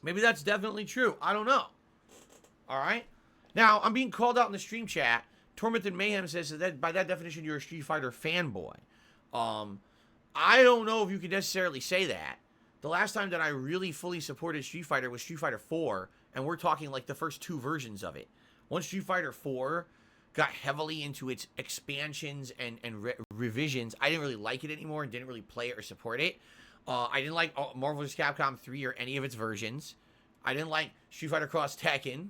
Maybe that's definitely true. I don't know. All right? Now, I'm being called out in the stream chat. Tormented Mayhem says that by that definition, you're a Street Fighter fanboy. I don't know if you could necessarily say that. The last time that I really fully supported Street Fighter was Street Fighter 4, and we're talking like the first two versions of it. Once Street Fighter 4 got heavily into its expansions and revisions, I didn't really like it anymore and didn't really play it or support it. I didn't like Marvel vs. Capcom 3 or any of its versions. I didn't like Street Fighter Cross Tekken.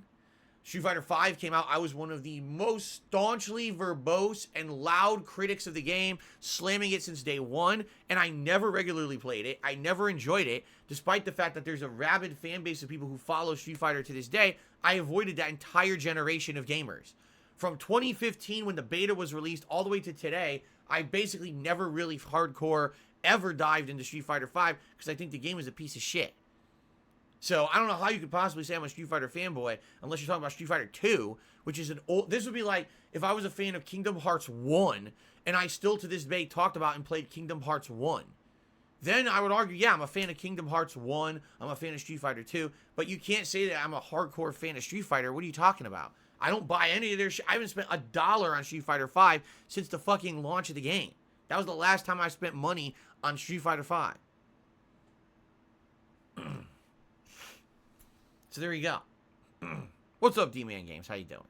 Street Fighter 5 came out. I was one of the most staunchly verbose and loud critics of the game, slamming it since day one, and I never regularly played it. I never enjoyed it, despite the fact that there's a rabid fan base of people who follow Street Fighter to this day. I avoided that entire generation of gamers. From 2015, when the beta was released, all the way to today, I basically never really hardcore ever dived into Street Fighter 5 because I think the game is a piece of shit. So, I don't know how you could possibly say I'm a Street Fighter fanboy unless you're talking about Street Fighter 2, which is an old... This would be like if I was a fan of Kingdom Hearts 1, and I still to this day talked about and played Kingdom Hearts 1. Then I would argue, yeah, I'm a fan of Kingdom Hearts 1, I'm a fan of Street Fighter 2, but you can't say that I'm a hardcore fan of Street Fighter. What are you talking about? I don't buy any of their shit. I haven't spent $1 on Street Fighter 5 since the fucking launch of the game. That was the last time I spent money on Street Fighter 5. So there you go. What's up, D-Man Games? How you doing?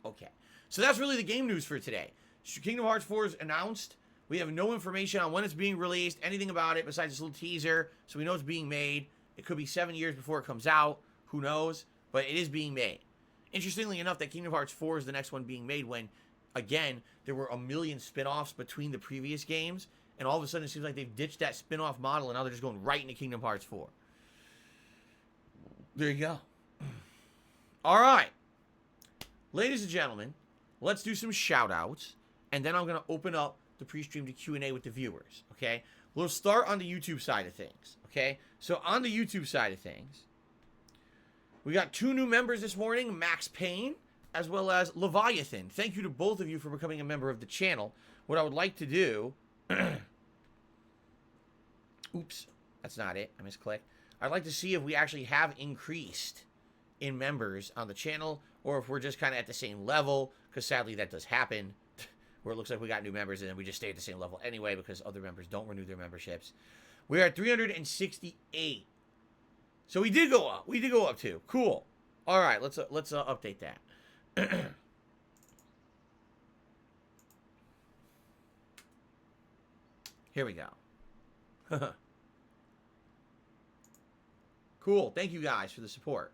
Okay. So that's really the game news for today. Kingdom Hearts 4 is announced. We have no information on when it's being released, anything about it besides this little teaser. So we know it's being made. It could be 7 years before it comes out. Who knows? But it is being made. Interestingly enough, that Kingdom Hearts 4 is the next one being made when, again, there were a million spin-offs between the previous games. And all of a sudden, it seems like they've ditched that spin-off model, and now they're just going right into Kingdom Hearts 4. There you go. All right. Ladies and gentlemen, let's do some shout-outs, and then I'm going to open up the pre-stream to Q&A with the viewers, okay? We'll start on the YouTube side of things, okay? So on the YouTube side of things, we got 2 new members this morning, Max Payne, as well as Leviathan. Thank you to both of you for becoming a member of the channel. What I would like to do... Oops, that's not it. I misclicked. I'd like to see if we actually have increased in members on the channel, or if we're just kind of at the same level, because sadly that does happen, where it looks like we got new members and then we just stay at the same level anyway because other members don't renew their memberships. We are at 368. So we did go up. We did go up too. Cool. All right, let's update that. Here we go. Cool. Thank you guys for the support.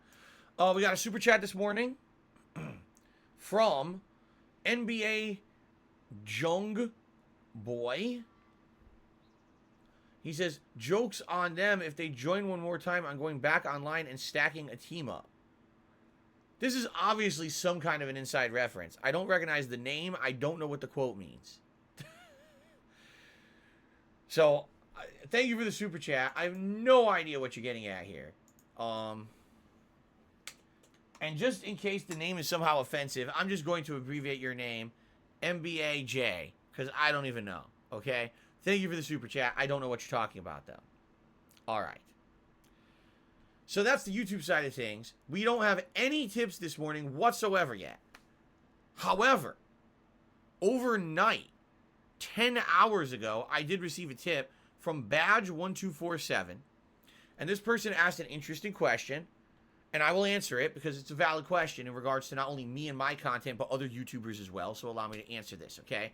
We got a super chat this morning from NBA Jung Boy. He says, jokes on them if they join one more time on going back online and stacking a team up. This is obviously some kind of an inside reference. I don't recognize the name. I don't know what the quote means. So, thank you for the super chat. I have no idea what you're getting at here. And just in case the name is somehow offensive, I'm just going to abbreviate your name, MBAJ, because I don't even know, okay? Thank you for the super chat. I don't know what you're talking about, though. All right. So that's the YouTube side of things. We don't have any tips this morning whatsoever yet. However, overnight, 10 hours ago, I did receive a tip from Badge1247. And this person asked an interesting question. And I will answer it because it's a valid question in regards to not only me and my content, but other YouTubers as well. So allow me to answer this, okay?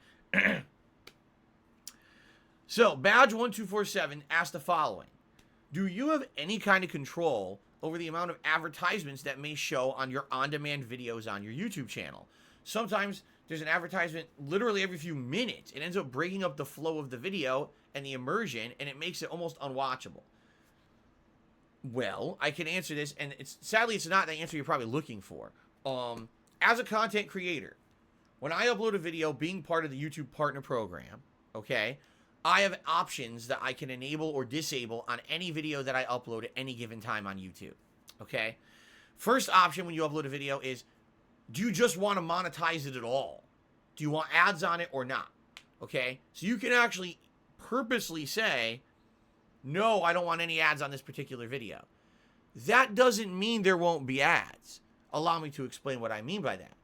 So, Badge1247 asked the following. Do you have any kind of control over the amount of advertisements that may show on your on-demand videos on your YouTube channel? Sometimes there's an advertisement literally every few minutes. It ends up breaking up the flow of the video and the immersion, and it makes it almost unwatchable. Well, I can answer this, and sadly it's not the answer you're probably looking for. As a content creator, when I upload a video being part of the YouTube Partner Program, okay, I have options that I can enable or disable on any video that I upload at any given time on YouTube, okay? First option when you upload a video is, do you just want to monetize it at all? Do you want ads on it or not? Okay, so you can actually purposely say, no, I don't want any ads on this particular video. That doesn't mean there won't be ads. Allow me to explain what I mean by that.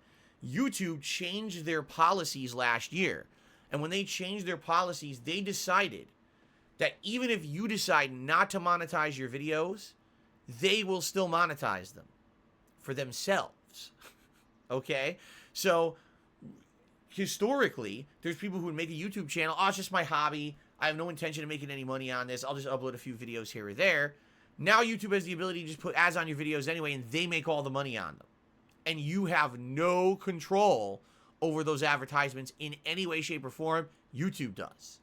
YouTube changed their policies last year. And when they changed their policies, they decided that even if you decide not to monetize your videos, they will still monetize them for themselves. Okay? So, historically, there's people who would make a YouTube channel, oh, it's just my hobby. I have no intention of making any money on this. I'll just upload a few videos here or there. Now YouTube has the ability to just put ads on your videos anyway, and they make all the money on them. And you have no control over those advertisements in any way, shape, or form. YouTube does.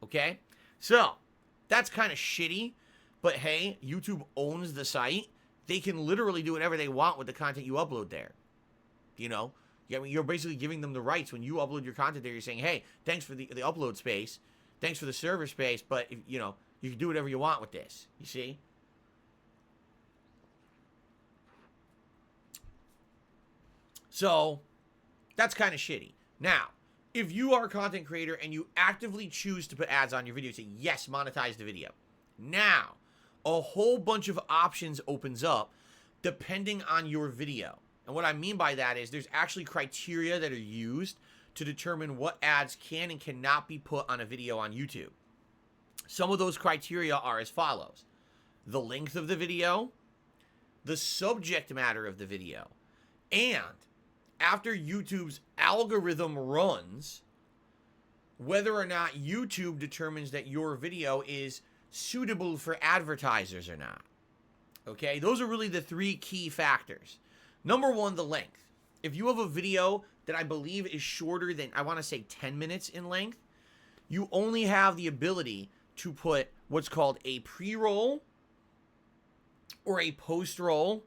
Okay? So, that's kind of shitty. But hey, YouTube owns the site. They can literally do whatever they want with the content you upload there. You know? I mean, you're basically giving them the rights. When you upload your content there, you're saying, hey, thanks for the upload space. Thanks for the server space. But, you know, you can do whatever you want with this. You see? So, that's kind of shitty. Now, if you are a content creator and you actively choose to put ads on your video, say, yes, monetize the video. Now, a whole bunch of options opens up depending on your video. And what I mean by that is there's actually criteria that are used to determine what ads can and cannot be put on a video on YouTube. Some of those criteria are as follows. The length of the video, the subject matter of the video, and after YouTube's algorithm runs, whether or not YouTube determines that your video is suitable for advertisers or not. Okay, those are really the three key factors. Number one, the length. If you have a video that I believe is shorter than, I want to say 10 minutes in length, you only have the ability to put what's called a pre-roll or a post-roll,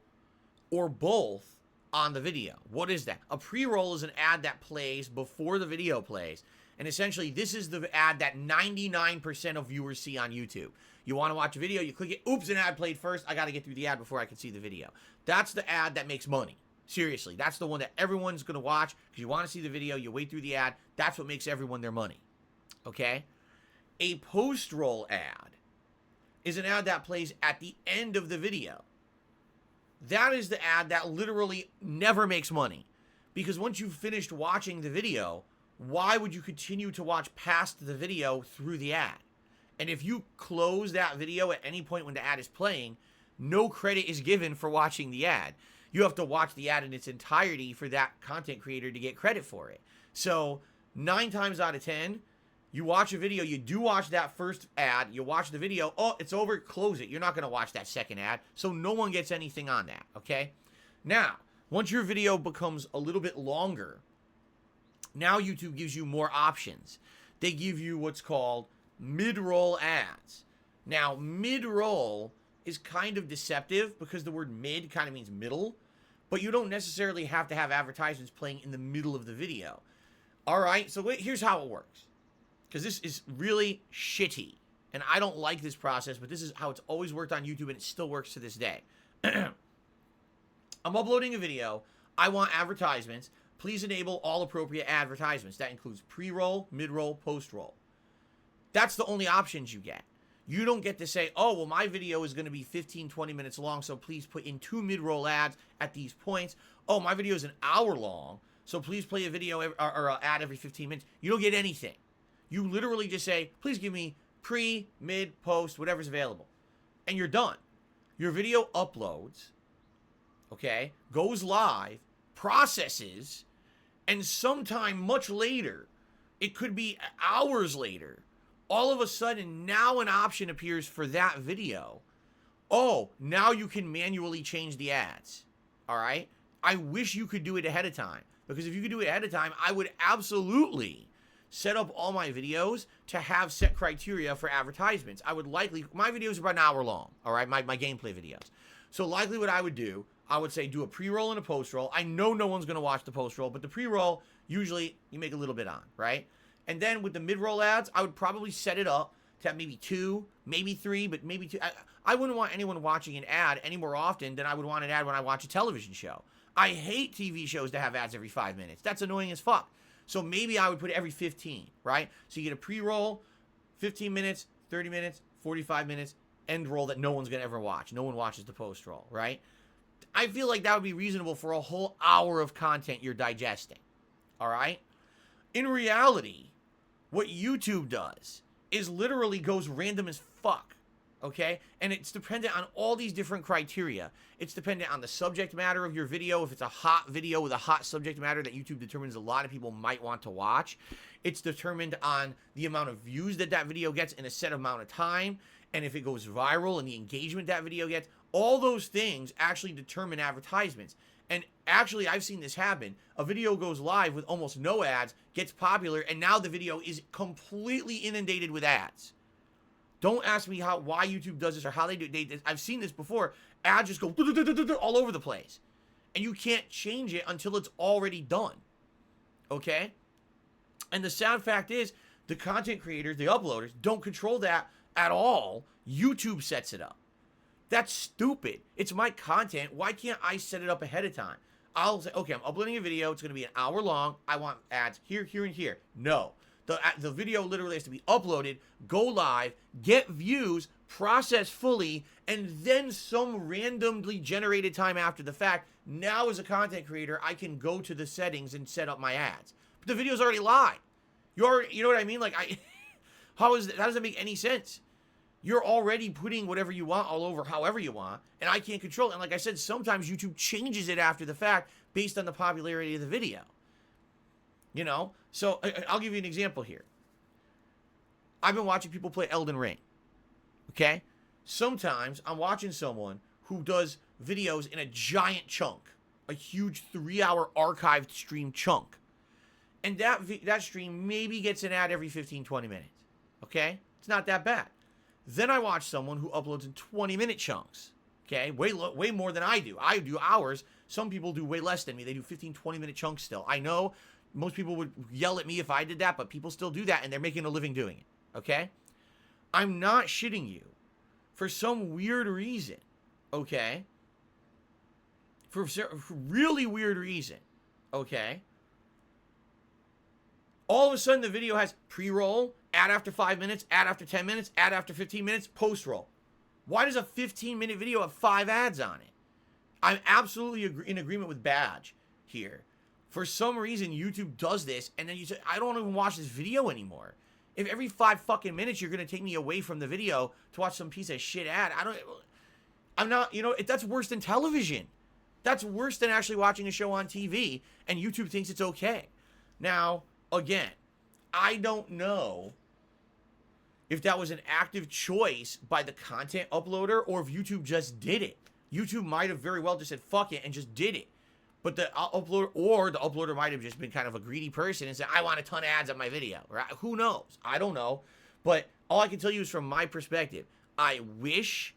or both on the video. What is that? A pre-roll is an ad that plays before the video plays. And essentially, this is the ad that 99% of viewers see on YouTube. You want to watch a video, you click it, oops, an ad played first. I got to get through the ad before I can see the video. That's the ad that makes money. Seriously, that's the one that everyone's going to watch because you want to see the video, you wait through the ad. That's what makes everyone their money. Okay? A post-roll ad is an ad that plays at the end of the video. That is the ad that literally never makes money. Because once you've finished watching the video, why would you continue to watch past the video through the ad? And if you close that video at any point when the ad is playing, no credit is given for watching the ad. You have to watch the ad in its entirety for that content creator to get credit for it. So 9 times out of 10, you watch a video, you do watch that first ad, you watch the video, oh, it's over, close it. You're not going to watch that second ad, so no one gets anything on that, okay? Now, once your video becomes a little bit longer, now YouTube gives you more options. They give you what's called mid-roll ads. Now, mid-roll is kind of deceptive because the word mid kind of means middle, but you don't necessarily have to have advertisements playing in the middle of the video. All right, so here's how it works. Because this is really shitty. And I don't like this process, but this is how it's always worked on YouTube, and it still works to this day. I'm uploading a video. I want advertisements. Please enable all appropriate advertisements. That includes pre-roll, mid-roll, post-roll. That's the only options you get. You don't get to say, oh, well, my video is going to be 15, 20 minutes long, so please put in 2 mid-roll ads at these points. Oh, my video is an hour long, so please play a video or an ad every 15 minutes. You don't get anything. You literally just say, please give me pre, mid, post, whatever's available. And you're done. Your video uploads, okay, goes live, processes, and sometime much later, it could be hours later, all of a sudden now an option appears for that video. Oh, now you can manually change the ads. All right? I wish you could do it ahead of time. Because if you could do it ahead of time, I would absolutely set up all my videos to have set criteria for advertisements. I would likely, my videos are about an hour long, all right, my gameplay videos. So likely what I would do, I would say do a pre-roll and a post-roll. I know no one's going to watch the post-roll, but the pre-roll, usually you make a little bit on, right? And then with the mid-roll ads, I would probably set it up to have maybe 2, maybe 3, but maybe 2. I wouldn't want anyone watching an ad any more often than I would want an ad when I watch a television show. I hate TV shows to have ads every 5 minutes. That's annoying as fuck. So maybe I would put it every 15, right? So you get a pre-roll, 15 minutes, 30 minutes, 45 minutes, end roll that no one's going to ever watch. No one watches the post-roll, right? I feel like that would be reasonable for a whole hour of content you're digesting, all right? In reality, what YouTube does is literally goes random as fuck, okay? And it's dependent on all these different criteria. It's dependent on the subject matter of your video. If it's a hot video with a hot subject matter that YouTube determines a lot of people might want to watch. It's determined on the amount of views that video gets in a set amount of time. And if it goes viral and the engagement that video gets. All those things actually determine advertisements. And actually, I've seen this happen. A video goes live with almost no ads, gets popular, and now the video is completely inundated with ads. Don't ask me why YouTube does this or how they do it. I've seen this before. Ads just go all over the place. And you can't change it until it's already done. Okay? And the sad fact is, the content creators, the uploaders, don't control that at all. YouTube sets it up. That's stupid. It's my content. Why can't I set it up ahead of time? I'll say, okay, I'm uploading a video. It's going to be an hour long. I want ads here, here, and here. No. The video literally has to be uploaded, go live, get views, process fully, and then some randomly generated time after the fact, now as a content creator, I can go to the settings and set up my ads. But the video's already live. You know what I mean? Like, how does that make any sense? You're already putting whatever you want all over however you want, and I can't control it. And like I said, sometimes YouTube changes it after the fact based on the popularity of the video. You know? So, I'll give you an example here. I've been watching people play Elden Ring. Okay? Sometimes I'm watching someone who does videos in a giant chunk. A huge 3-hour archived stream chunk. And that stream maybe gets an ad every 15, 20 minutes. Okay? It's not that bad. Then I watch someone who uploads in 20-minute chunks. Okay, way more than I do. I do hours. Some people do way less than me. They do 15, 20-minute chunks still. I know most people would yell at me if I did that, but people still do that, and they're making a living doing it. Okay? I'm not shitting you for some weird reason. Okay? For really weird reason. Okay? All of a sudden, the video has pre-roll, ad after 5 minutes, ad after 10 minutes, ad after 15 minutes, post-roll. Why does a 15-minute video have 5 ads on it? I'm absolutely in agreement with Badge here. For some reason, YouTube does this, and then you say, I don't even watch this video anymore. If every 5 fucking minutes you're going to take me away from the video to watch some piece of shit ad, I'm not, that's worse than television. That's worse than actually watching a show on TV, and YouTube thinks it's okay. Now, again, I don't know if that was an active choice by the content uploader or if YouTube just did it. YouTube might have very well just said, fuck it, and just did it. But the uploader might have just been kind of a greedy person and said, I want a ton of ads on my video. Right? Who knows? I don't know. But all I can tell you is from my perspective, I wish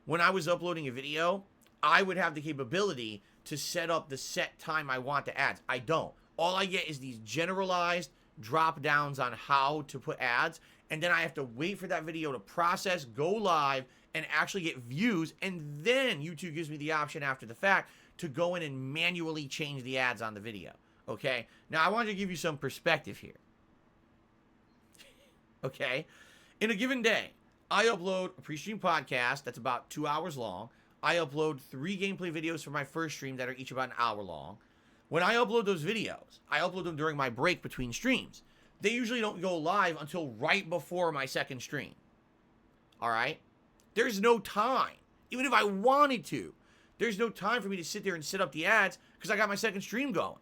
when I was uploading a video, I would have the capability to set up the set time I want the ads. I don't. All I get is these generalized drop downs on how to put ads, and then I have to wait for that video to process, go live, and actually get views, and then YouTube gives me the option after the fact to go in and manually change the ads on the video. Okay? Now, I want to give you some perspective here. Okay? In a given day, I upload a PreStream podcast that's about 2 hours long. I upload 3 gameplay videos for my first stream that are each about an hour long. When I upload those videos, I upload them during my break between streams. They usually don't go live until right before my second stream. All right? There's no time. Even if I wanted to, there's no time for me to sit there and set up the ads because I got my second stream going.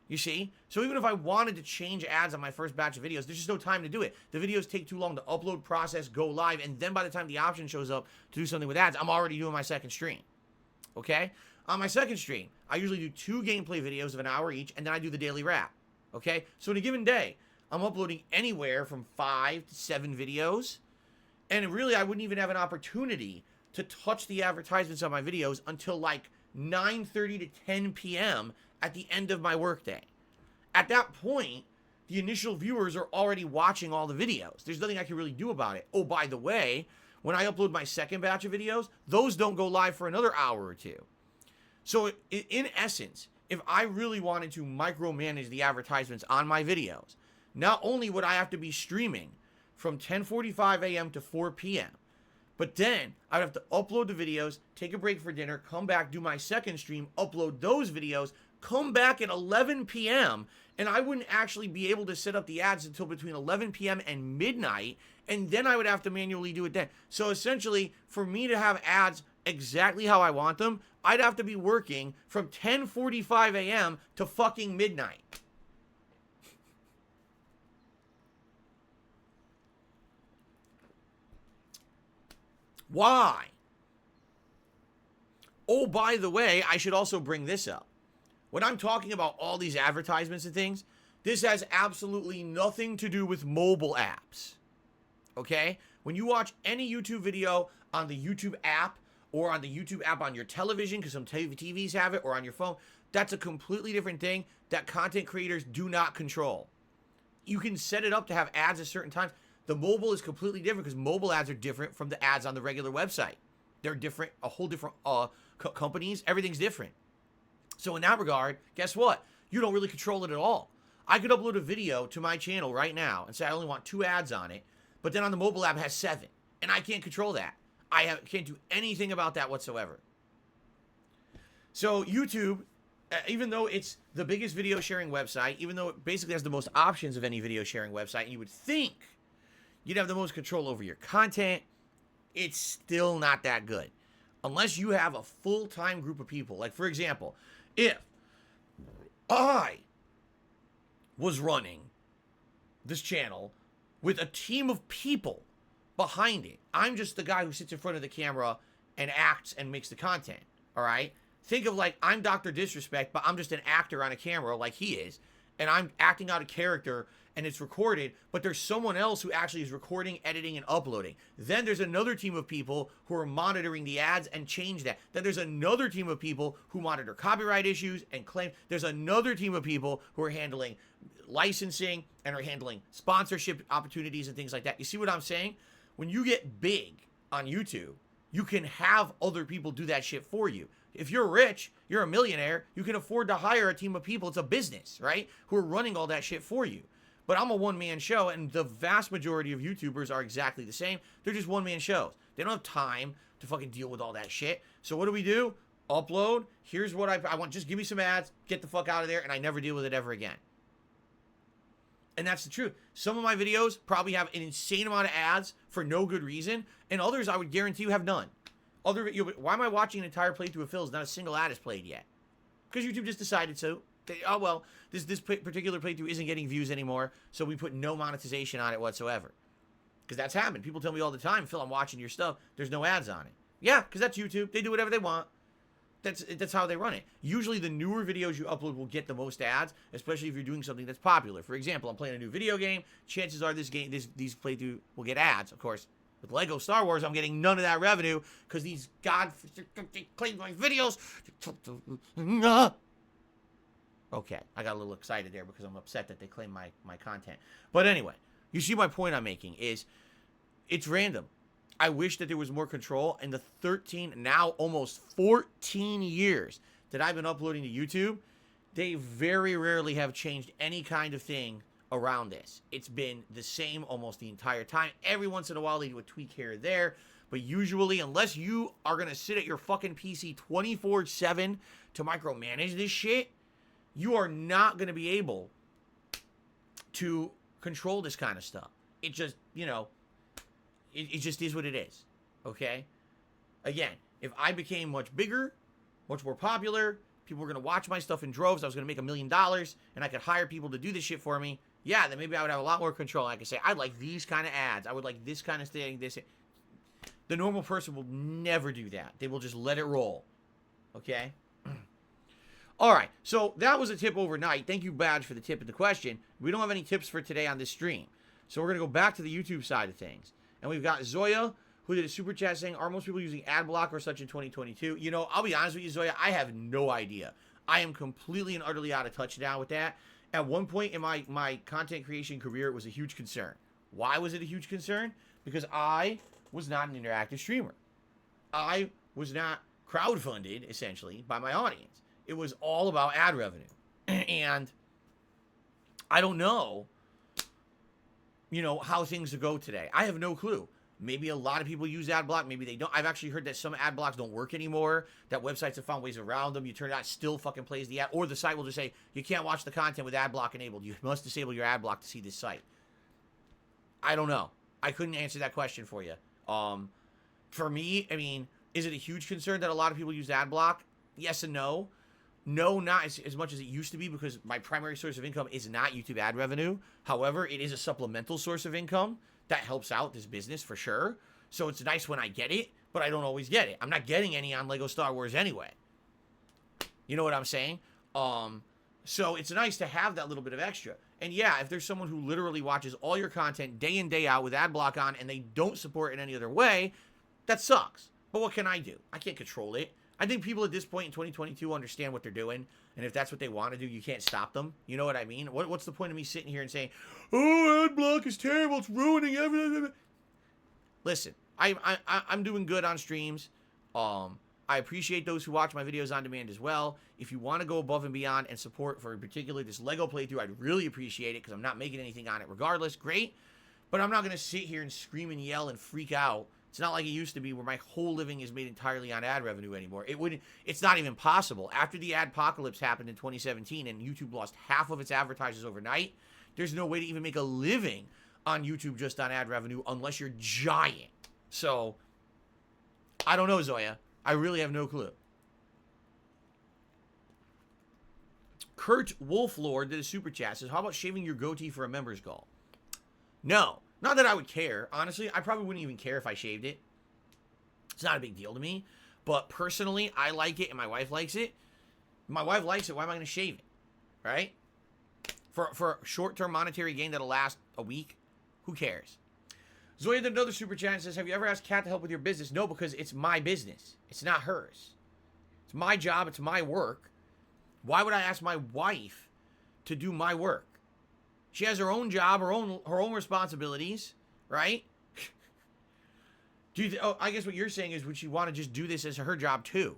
You see? So even if I wanted to change ads on my first batch of videos, there's just no time to do it. The videos take too long to upload, process, go live, and then by the time the option shows up to do something with ads, I'm already doing my second stream. Okay? On my second stream, I usually do 2 gameplay videos of an hour each, and then I do the daily wrap. Okay? So in a given day, I'm uploading anywhere from 5 to 7 videos, and really I wouldn't even have an opportunity to touch the advertisements on my videos until like 9:30 to 10 p.m. at the end of my workday. At that point, the initial viewers are already watching all the videos. There's nothing I can really do about it. Oh, by the way, when I upload my second batch of videos, those don't go live for another hour or 2. So in essence, if I really wanted to micromanage the advertisements on my videos, not only would I have to be streaming from 10:45 a.m. to 4 p.m., but then I'd have to upload the videos, take a break for dinner, come back, do my second stream, upload those videos, come back at 11 p.m., and I wouldn't actually be able to set up the ads until between 11 p.m. and midnight, and then I would have to manually do it then. So essentially, for me to have ads exactly how I want them, I'd have to be working from 10:45 a.m. to fucking midnight. Why? Oh, by the way, I should also bring this up. When I'm talking about all these advertisements and things, this has absolutely nothing to do with mobile apps. Okay? When you watch any YouTube video on the YouTube app or on the YouTube app on your television, because some TVs have it, or on your phone, that's a completely different thing that content creators do not control. You can set it up to have ads at certain times. The mobile is completely different because mobile ads are different from the ads on the regular website. They're different, a whole different companies. Everything's different. So in that regard, guess what? You don't really control it at all. I could upload a video to my channel right now and say I only want 2 ads on it, but then on the mobile app it has 7, and I can't control that. Can't do anything about that whatsoever. So YouTube, even though it's the biggest video sharing website, even though it basically has the most options of any video sharing website, and you would think you'd have the most control over your content, it's still not that good. Unless you have a full-time group of people. Like, for example, if I was running this channel with a team of people behind it, I'm just the guy who sits in front of the camera and acts and makes the content, all right? Think of like, I'm Dr. Disrespect, but I'm just an actor on a camera like he is, and I'm acting out a character and it's recorded, but there's someone else who actually is recording, editing, and uploading. Then there's another team of people who are monitoring the ads and change that. Then there's another team of people who monitor copyright issues and claim. There's another team of people who are handling licensing and are handling sponsorship opportunities and things like that. You see what I'm saying? When you get big on YouTube, you can have other people do that shit for you. If you're rich, you're a millionaire, you can afford to hire a team of people. It's a business, right? Who are running all that shit for you. But I'm a one-man show, and the vast majority of YouTubers are exactly the same. They're just one-man shows. They don't have time to fucking deal with all that shit. So what do? Upload. Here's what I want. Just give me some ads. Get the fuck out of there, and I never deal with it ever again. And that's the truth. Some of my videos probably have an insane amount of ads for no good reason, and others I would guarantee you have none. Why am I watching an entire playthrough of Phil's? Not a single ad is played yet. Because YouTube just decided so. Oh, well, this particular playthrough isn't getting views anymore, so we put no monetization on it whatsoever. Because that's happened. People tell me all the time, Phil, I'm watching your stuff. There's no ads on it. Yeah, because that's YouTube. They do whatever they want. That's how they run it. Usually the newer videos you upload will get the most ads, especially if you're doing something that's popular. For example, I'm playing a new video game. Chances are these playthrough will get ads, of course. With Lego Star Wars, I'm getting none of that revenue because these they claim my videos. Okay, I got a little excited there because I'm upset that they claim my content. But anyway, you see my point I'm making is it's random. I wish that there was more control. In the 13, now almost 14 years that I've been uploading to YouTube, they very rarely have changed any kind of thing around this. It's been the same almost the entire time. Every once in a while they do a tweak here or there, but usually, unless you are going to sit at your fucking PC 24/7 to micromanage this shit, you are not going to be able to control this kind of stuff. It just, it just is what it is, okay? Again, if I became much bigger, much more popular, people were going to watch my stuff in droves, I was going to make $1 million, and I could hire people to do this shit for me, yeah, then maybe I would have a lot more control. I could say, I'd like these kind of ads. I would like this kind of thing, this. The normal person will never do that. They will just let it roll, okay? All right, so that was a tip overnight. Thank you, Badge, for the tip and the question. We don't have any tips for today on this stream. So we're going to go back to the YouTube side of things. And we've got Zoya, who did a super chat saying, are most people using ad block or such in 2022? I'll be honest with you, Zoya, I have no idea. I am completely and utterly out of touch now with that. At one point in my content creation career, it was a huge concern. Why was it a huge concern? Because I was not an interactive streamer. I was not crowdfunded, essentially, by my audience. It was all about ad revenue. And I don't know, how things go today. I have no clue. Maybe a lot of people use ad block. Maybe they don't. I've actually heard that some ad blocks don't work anymore, that websites have found ways around them. You turn it on, still fucking plays the ad. Or the site will just say, you can't watch the content with ad block enabled. You must disable your ad block to see this site. I don't know. I couldn't answer that question for you. For me, is it a huge concern that a lot of people use ad block? Yes and no. No, not as much as it used to be, because my primary source of income is not YouTube ad revenue. However, it is a supplemental source of income that helps out this business for sure. So it's nice when I get it, but I don't always get it. I'm not getting any on Lego Star Wars anyway. You know what I'm saying? So it's nice to have that little bit of extra. And yeah, if there's someone who literally watches all your content day in, day out with ad block on and they don't support it in any other way, that sucks. But what can I do? I can't control it. I think people at this point in 2022 understand what they're doing, and if that's what they want to do, you can't stop them. You know what I mean? What's the point of me sitting here and saying, oh, ad block is terrible, it's ruining everything? Listen, I'm doing good on streams. I appreciate those who watch my videos on demand as well. If you want to go above and beyond and support for particularly this Lego playthrough, I'd really appreciate it, because I'm not making anything on it regardless. Great. But I'm not going to sit here and scream and yell and freak out. It's not like it used to be where my whole living is made entirely on ad revenue anymore. It's not even possible. After the adpocalypse happened in 2017 and YouTube lost half of its advertisers overnight, there's no way to even make a living on YouTube just on ad revenue unless you're giant. So, I don't know, Zoya. I really have no clue. Kurt Wolflord did a super chat. Says, how about shaving your goatee for a member's goal? No. Not that I would care. Honestly, I probably wouldn't even care if I shaved it. It's not a big deal to me. But personally, I like it and my wife likes it. My wife likes it. Why am I going to shave it? Right? For short-term monetary gain that'll last a week, who cares? Zoya did another super chat and says, have you ever asked Kat to help with your business? No, because it's my business. It's not hers. It's my job. It's my work. Why would I ask my wife to do my work? She has her own job, her own responsibilities, right? I guess what you're saying is, would she want to just do this as her job too?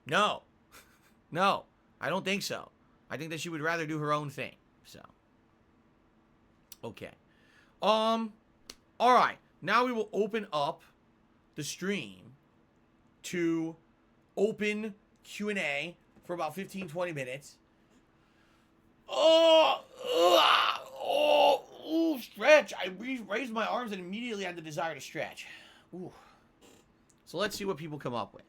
No. No, I don't think so. I think that she would rather do her own thing. So, okay. All right. Now we will open up the stream to open Q&A for about 15, 20 minutes. Stretch. I raised my arms and immediately had the desire to stretch. Ooh. So let's see what people come up with.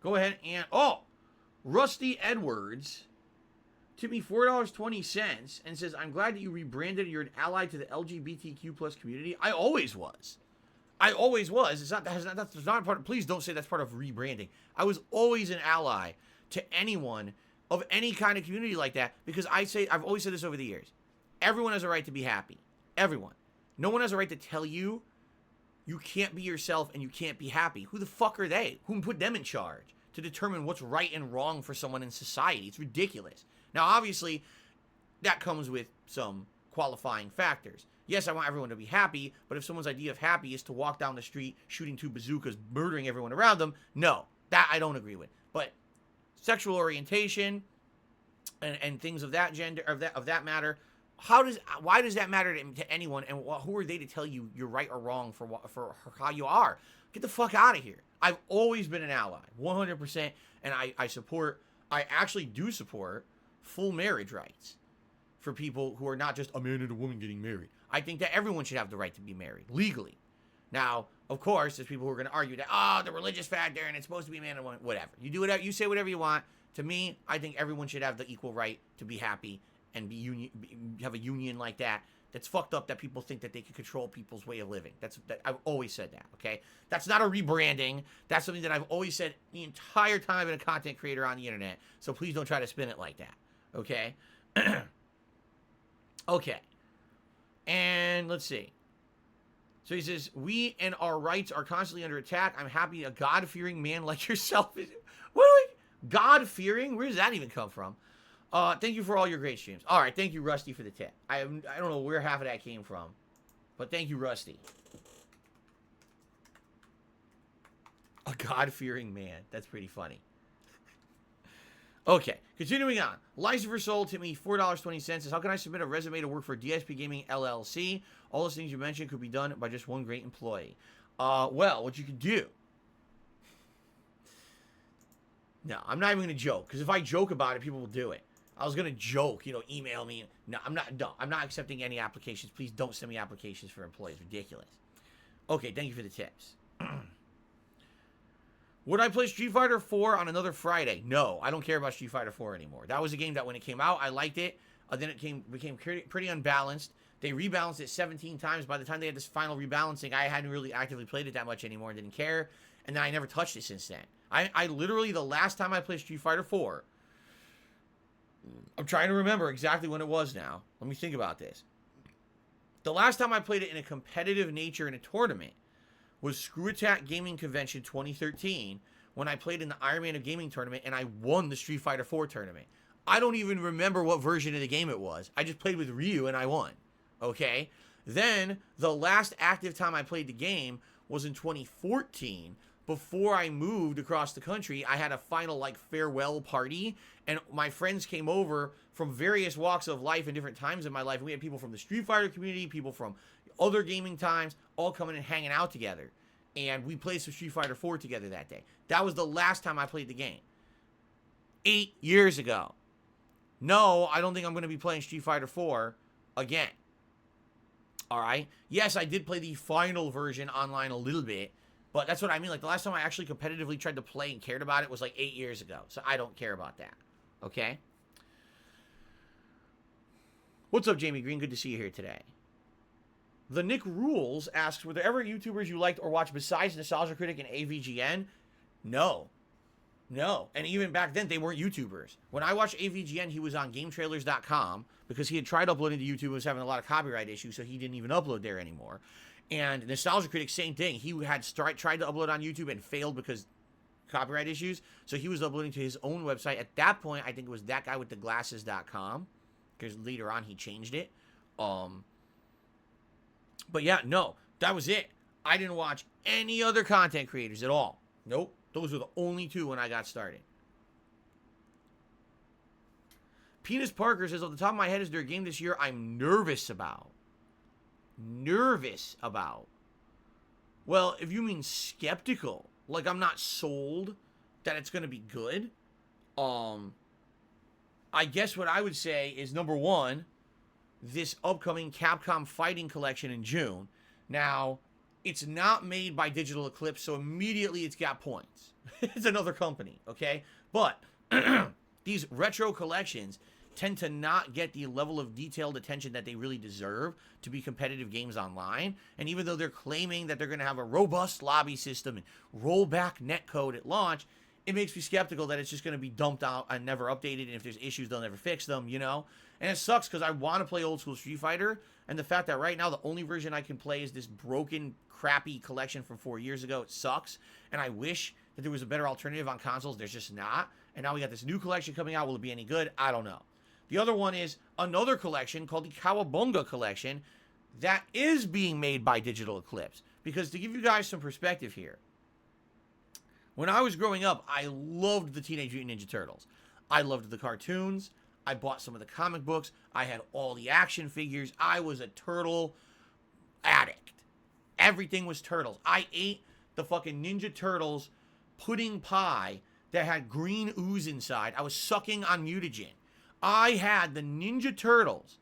Go ahead and... Rusty Edwards tipped me $4.20 and says, I'm glad that you rebranded. You're an ally to the LGBTQ plus community. I always was. It's not, that's not part of, please don't say that's part of rebranding. I was always an ally to anyone of any kind of community like that, because I've always said this over the years. Everyone has a right to be happy. Everyone. No one has a right to tell you you can't be yourself and you can't be happy. Who the fuck are they? Who put them in charge to determine what's right and wrong for someone in society? It's ridiculous. Now, obviously, that comes with some qualifying factors. Yes, I want everyone to be happy, but if someone's idea of happy is to walk down the street shooting 2 bazookas, murdering everyone around them, no, that I don't agree with. But sexual orientation and things of that gender, of that matter, why does that matter to anyone? And who are they to tell you you're right or wrong for how you are? Get the fuck out of here. I've always been an ally, 100%, and I actually do support full marriage rights for people who are not just a man and a woman getting married. I think that everyone should have the right to be married, legally. Now, of course, there's people who are going to argue that, the religious factor, and it's supposed to be a man and a woman, whatever. You do whatever, you say whatever you want. To me, I think everyone should have the equal right to be happy and have a union like that. That's fucked up that people think that they can control people's way of living. I've always said that, okay? That's not a rebranding. That's something that I've always said the entire time I've been a content creator on the internet. So please don't try to spin it like that, okay? Okay. And let's see. So he says, we and our rights are constantly under attack. I'm happy a God-fearing man like yourself is... What are we... God-fearing? Where does that even come from? Thank you for all your great streams. All right, thank you, Rusty, for the tip. I don't know where half of that came from, but thank you, Rusty. A God-fearing man. That's pretty funny. Okay, continuing on. Lucifer Soul to me, $4.20 says, how can I submit a resume to work for DSPGaming LLC? All those things you mentioned could be done by just one great employee. Well, what you could do... No, I'm not even going to joke, because if I joke about it, people will do it. I was going to joke, email me. No, I'm not accepting any applications. Please don't send me applications for employees. Ridiculous. Okay, thank you for the tips. Would I play Street Fighter 4 on another Friday? No, I don't care about Street Fighter 4 anymore. That was a game that when it came out, I liked it. Then it became pretty unbalanced. They rebalanced it 17 times. By the time they had this final rebalancing, I hadn't really actively played it that much anymore and didn't care. And then I never touched it since then. I literally, the last time I played Street Fighter 4, I'm trying to remember exactly when it was now. Let me think about this. The last time I played it in a competitive nature in a tournament was Screw Attack Gaming Convention 2013, when I played in the Iron Man of Gaming tournament and I won the Street Fighter 4 tournament. I don't even remember what version of the game it was. I just played with Ryu and I won. Okay? Then, the last active time I played the game was in 2014. Before I moved across the country, I had a final, farewell party, and my friends came over from various walks of life and different times in my life. We had people from the Street Fighter community, people from other gaming times, all coming and hanging out together. And we played some Street Fighter 4 together that day. That was the last time I played the game. 8 years ago. No, I don't think I'm going to be playing Street Fighter 4 again. Alright? Yes, I did play the final version online a little bit. But that's what I mean. The last time I actually competitively tried to play and cared about it was 8 years ago. So I don't care about that. Okay? What's up, Jamie Green? Good to see you here today. The Nick Rules asks, were there ever YouTubers you liked or watched besides Nostalgia Critic and AVGN? No. No. And even back then, they weren't YouTubers. When I watched AVGN, he was on GameTrailers.com because he had tried uploading to YouTube and was having a lot of copyright issues, so he didn't even upload there anymore. And Nostalgia Critic, same thing. He had tried to upload on YouTube and failed because copyright issues. So he was uploading to his own website. At that point, I think it was that guy with the glasses.com, because later on he changed it. But yeah, no, that was it. I didn't watch any other content creators at all. Nope. Those were the only two when I got started. Penis Parker says, off the top of my head, is there a game this year I'm nervous about? Nervous about? Well, if you mean skeptical, like I'm not sold that it's going to be good, I guess what I would say is, number one, this upcoming Capcom Fighting Collection in June. Now, it's not made by Digital Eclipse, so immediately it's got points. It's another company, okay? But these retro collections tend to not get the level of detailed attention that they really deserve to be competitive games online. And even though they're claiming that they're going to have a robust lobby system and roll back netcode at launch, it makes me skeptical that it's just going to be dumped out and never updated, and if there's issues, they'll never fix them, you know? And it sucks because I want to play old school Street Fighter, and the fact that right now the only version I can play is this broken, crappy collection from 4 years ago, it sucks. And I wish that there was a better alternative on consoles. There's just not. And now we got this new collection coming out. Will it be any good? I don't know. The other one is another collection called the Cowabunga Collection that is being made by Digital Eclipse. Because to give you guys some perspective here, when I was growing up, I loved the Teenage Mutant Ninja Turtles. I loved the cartoons. I bought some of the comic books. I had all the action figures. I was a turtle addict. Everything was turtles. I ate the fucking Ninja Turtles pudding pie that had green ooze inside. I was sucking on mutagen. I had the Ninja Turtles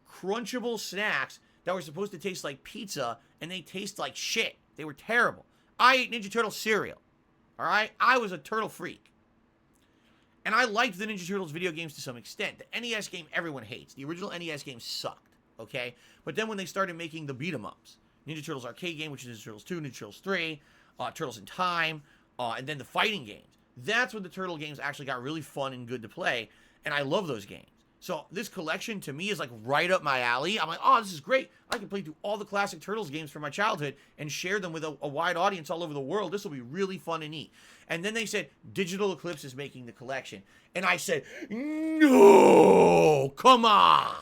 crunchable snacks that were supposed to taste like pizza, and they taste like shit. They were terrible. I ate Ninja Turtle cereal. All right? I was a turtle freak. And I liked the Ninja Turtles video games to some extent. The NES game everyone hates. The original NES game sucked, okay? But then when they started making the beat-em-ups, Ninja Turtles arcade game, which is Ninja Turtles 2, Ninja Turtles 3, Turtles in Time, and then the fighting games, that's when the Turtle games actually got really fun and good to play, and I love those games. So this collection, to me, is like right up my alley. I'm like, oh, this is great. I can play through all the classic Turtles games from my childhood and share them with a wide audience all over the world. This will be really fun and neat. And then they said, Digital Eclipse is making the collection. And I said, no, come on.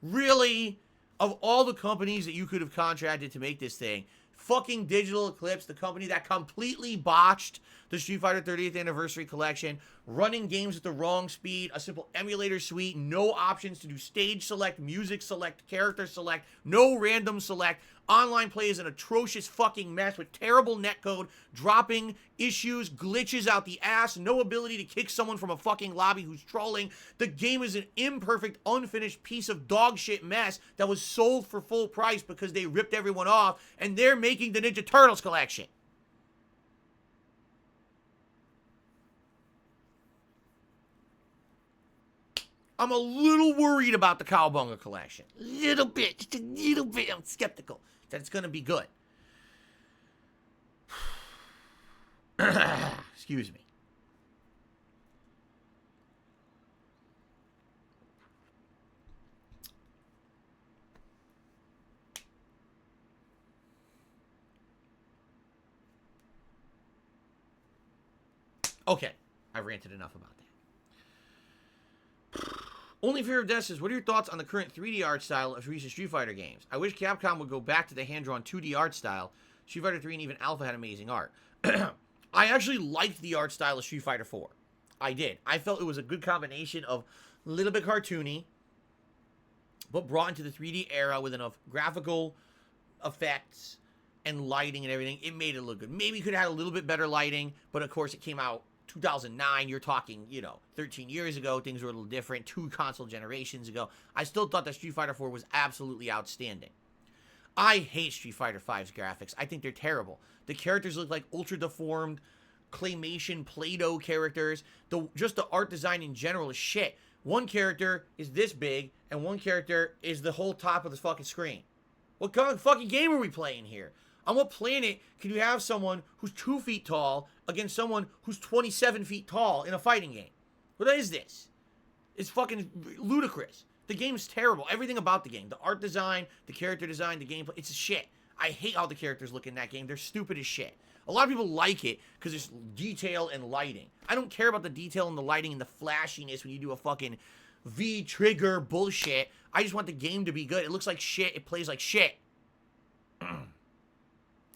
Really? Of all the companies that you could have contracted to make this thing, fucking Digital Eclipse, the company that completely botched the Street Fighter 30th Anniversary Collection, running games at the wrong speed, a simple emulator suite, no options to do stage select, music select, character select, no random select. Online play is an atrocious fucking mess with terrible netcode, dropping issues, glitches out the ass, no ability to kick someone from a fucking lobby who's trolling. The game is an imperfect, unfinished piece of dog shit mess that was sold for full price because they ripped everyone off, and they're making the Ninja Turtles collection. I'm a little worried about the Cowabunga collection. Little bit, just a little bit. I'm skeptical that it's going to be good. Excuse me. Okay, I ranted enough about that. Only Fear of Death says, what are your thoughts on the current 3D art style of recent Street Fighter games? I wish Capcom would go back to the hand-drawn 2D art style. Street Fighter 3 and even Alpha had amazing art. I actually liked the art style of Street Fighter 4. I did. I felt it was a good combination of a little bit cartoony, but brought into the 3D era with enough graphical effects and lighting and everything. It made it look good. Maybe could have had a little bit better lighting, but of course it came out 2009, you're talking, 13 years ago. Things were a little different, 2 console generations ago. I still thought that Street Fighter 4 was absolutely outstanding. I hate Street Fighter 5's graphics. I think they're terrible. The characters look like ultra-deformed, claymation, Play-Doh characters. Just the art design in general is shit. One character is this big, and one character is the whole top of the fucking screen. What kind of fucking game are we playing here? On what planet can you have someone who's 2 feet tall against someone who's 27 feet tall in a fighting game? What is this? It's fucking ludicrous. The game's terrible. Everything about the game. The art design, the character design, the gameplay. It's shit. I hate how the characters look in that game. They're stupid as shit. A lot of people like it because there's detail and lighting. I don't care about the detail and the lighting and the flashiness when you do a fucking V-trigger bullshit. I just want the game to be good. It looks like shit. It plays like shit.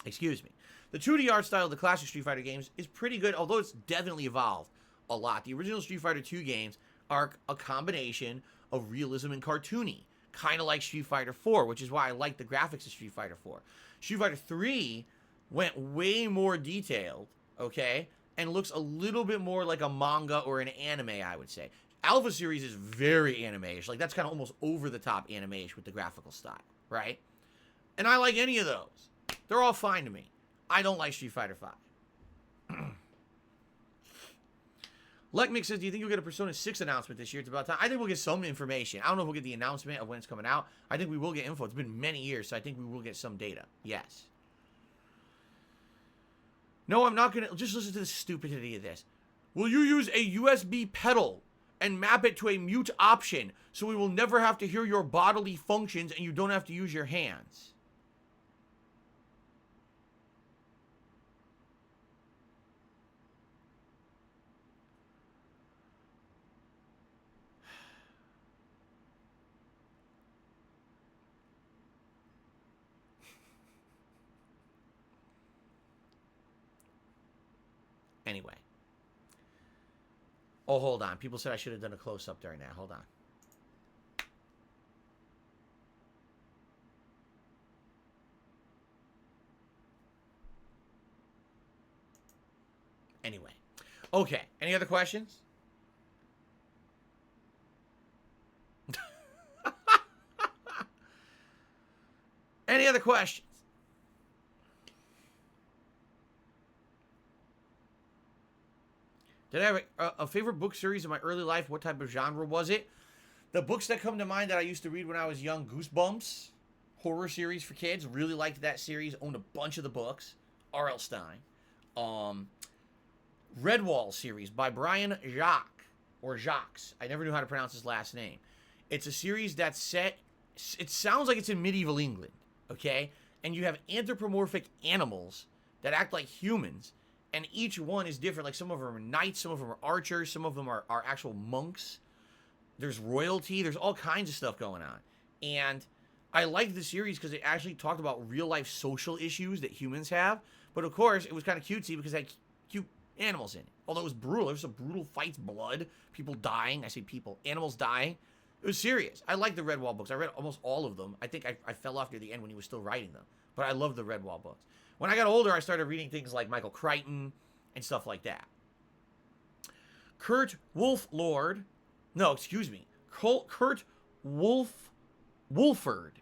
Excuse me. The 2D art style of the classic Street Fighter games is pretty good, although it's definitely evolved a lot. The original Street Fighter 2 games are a combination of realism and cartoony, kind of like Street Fighter 4, which is why I like the graphics of Street Fighter 4. Street Fighter 3 went way more detailed, okay, and looks a little bit more like a manga or an anime, I would say. Alpha series is very anime-ish. Like, that's kind of almost over-the-top anime-ish with the graphical style, right? And I like any of those. They're all fine to me. I don't like Street Fighter 5. Lekmix says, do you think you'll get a Persona 6 announcement this year? It's about time. I think we'll get some information. I don't know if we'll get the announcement of when it's coming out. I think we will get info. It's been many years, so I think we will get some data. Yes. No, I'm not going to. Just listen to the stupidity of this. Will you use a USB pedal and map it to a mute option so we will never have to hear your bodily functions and you don't have to use your hands? Anyway. Oh, hold on. People said I should have done a close-up during that. Hold on. Anyway. Okay. Any other questions? Any other questions? Did I have a favorite book series in my early life? What type of genre was it? The books that come to mind that I used to read when I was young, Goosebumps, horror series for kids. Really liked that series. Owned a bunch of the books. R.L. Stine. Redwall series by Brian Jacques. Or Jacques. I never knew how to pronounce his last name. It's a series that's set... It sounds like it's in medieval England. Okay? And you have anthropomorphic animals that act like humans. And each one is different. Like, some of them are knights, some of them are archers, some of them are actual monks. There's royalty. There's all kinds of stuff going on. And I liked the series because it actually talked about real-life social issues that humans have. But, of course, it was kind of cutesy because it had cute animals in it. Although it was brutal. There was some brutal fights, blood, people dying. I say people. Animals dying. It was serious. I liked the Redwall books. I read almost all of them. I think I fell off near the end when he was still writing them. But I loved the Redwall books. When I got older, I started reading things like Michael Crichton and stuff like that. Kurt Wolford. Wolford.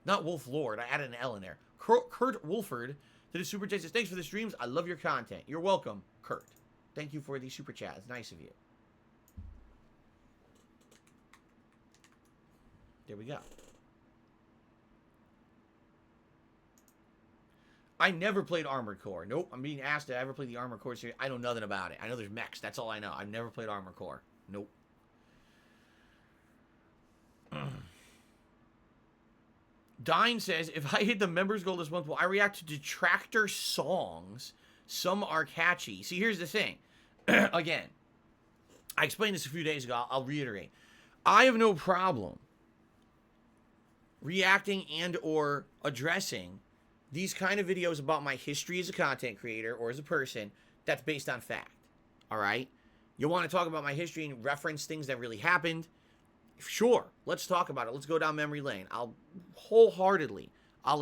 Not Wolf Lord. I added an L in there. Kurt Wolford did a super chat. Says, thanks for the streams. I love your content. You're welcome, Kurt. Thank you for the super chat. It's nice of you. There we go. I never played Armored Core. Nope. I'm being asked if I ever played the Armored Core series. I know nothing about it. I know there's mechs. That's all I know. I've never played Armored Core. Nope. Dine says, if I hit the members goal this month, will I react to detractor songs? Some are catchy. See, here's the thing. Again, I explained this a few days ago. I'll reiterate. I have no problem reacting and or addressing these kind of videos about my history as a content creator or as a person that's based on fact. All right? You want to talk about my history and reference things that really happened? Sure. Let's talk about it. Let's go down memory lane. I'll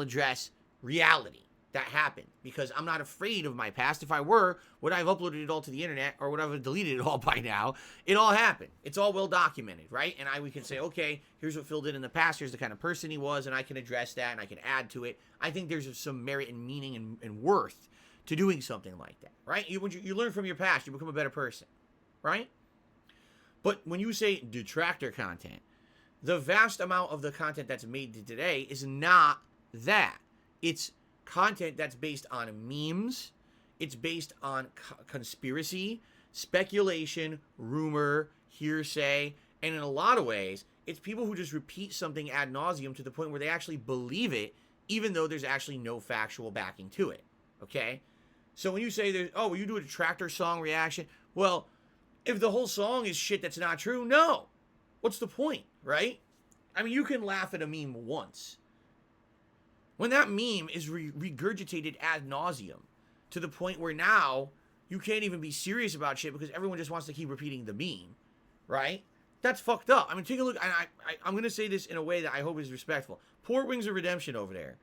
address reality that happened because I'm not afraid of my past. If I were, would I have uploaded it all to the internet or would I have deleted it all by now? It all happened. It's all well documented, right? And we can say, okay, here's what Phil did in the past. Here's the kind of person he was, and I can address that and I can add to it. I think there's some merit and meaning and worth to doing something like that, right? When you learn from your past, you become a better person, right? But when you say detractor content, the vast amount of the content that's made today is not that. It's content that's based on memes it's based on conspiracy, speculation, rumor, hearsay, and in a lot of ways, it's people who just repeat something ad nauseum to the point where they actually believe it, even though there's actually no factual backing to it. Okay? So when you say there's, oh, well, you do a tractor song reaction, well, if the whole song is shit that's not true, no. What's the point, right? I mean, you can laugh at a meme once. When that meme is regurgitated ad nauseum to the point where now you can't even be serious about shit because everyone just wants to keep repeating the meme, right? That's fucked up. I mean, take a look. I'm going to say this in a way that I hope is respectful. Poor Rings of Redemption over there,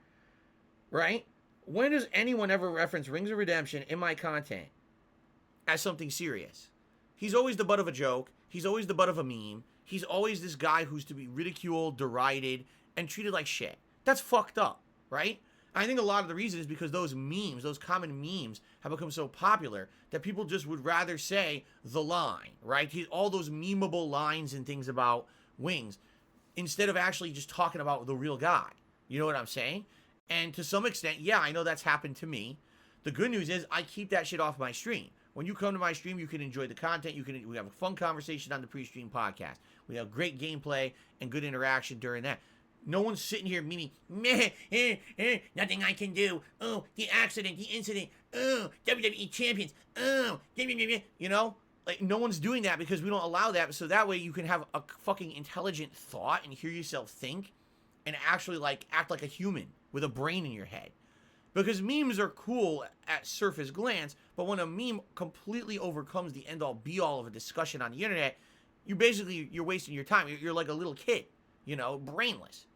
right? When does anyone ever reference Rings of Redemption in my content as something serious? He's always the butt of a joke. He's always the butt of a meme. He's always this guy who's to be ridiculed, derided, and treated like shit. That's fucked up, right? And I think a lot of the reason is because those memes, those common memes, have become so popular that people just would rather say the line, right? All those memeable lines and things about Wings, instead of actually just talking about the real guy. You know what I'm saying? And to some extent, yeah, I know that's happened to me. The good news is I keep that shit off my stream. When you come to my stream, you can enjoy the content. We have a fun conversation on the PreStream podcast. We have great gameplay and good interaction during that. No one's sitting here meaning, nothing I can do. Oh, the accident, the incident. Oh, WWE champions. Oh, you know? Like, no one's doing that because we don't allow that. So that way you can have a fucking intelligent thought and hear yourself think and actually, like, act like a human with a brain in your head. Because memes are cool at surface glance, but when a meme completely overcomes the end-all be-all of a discussion on the internet, you're wasting your time. You're like a little kid, you know, brainless.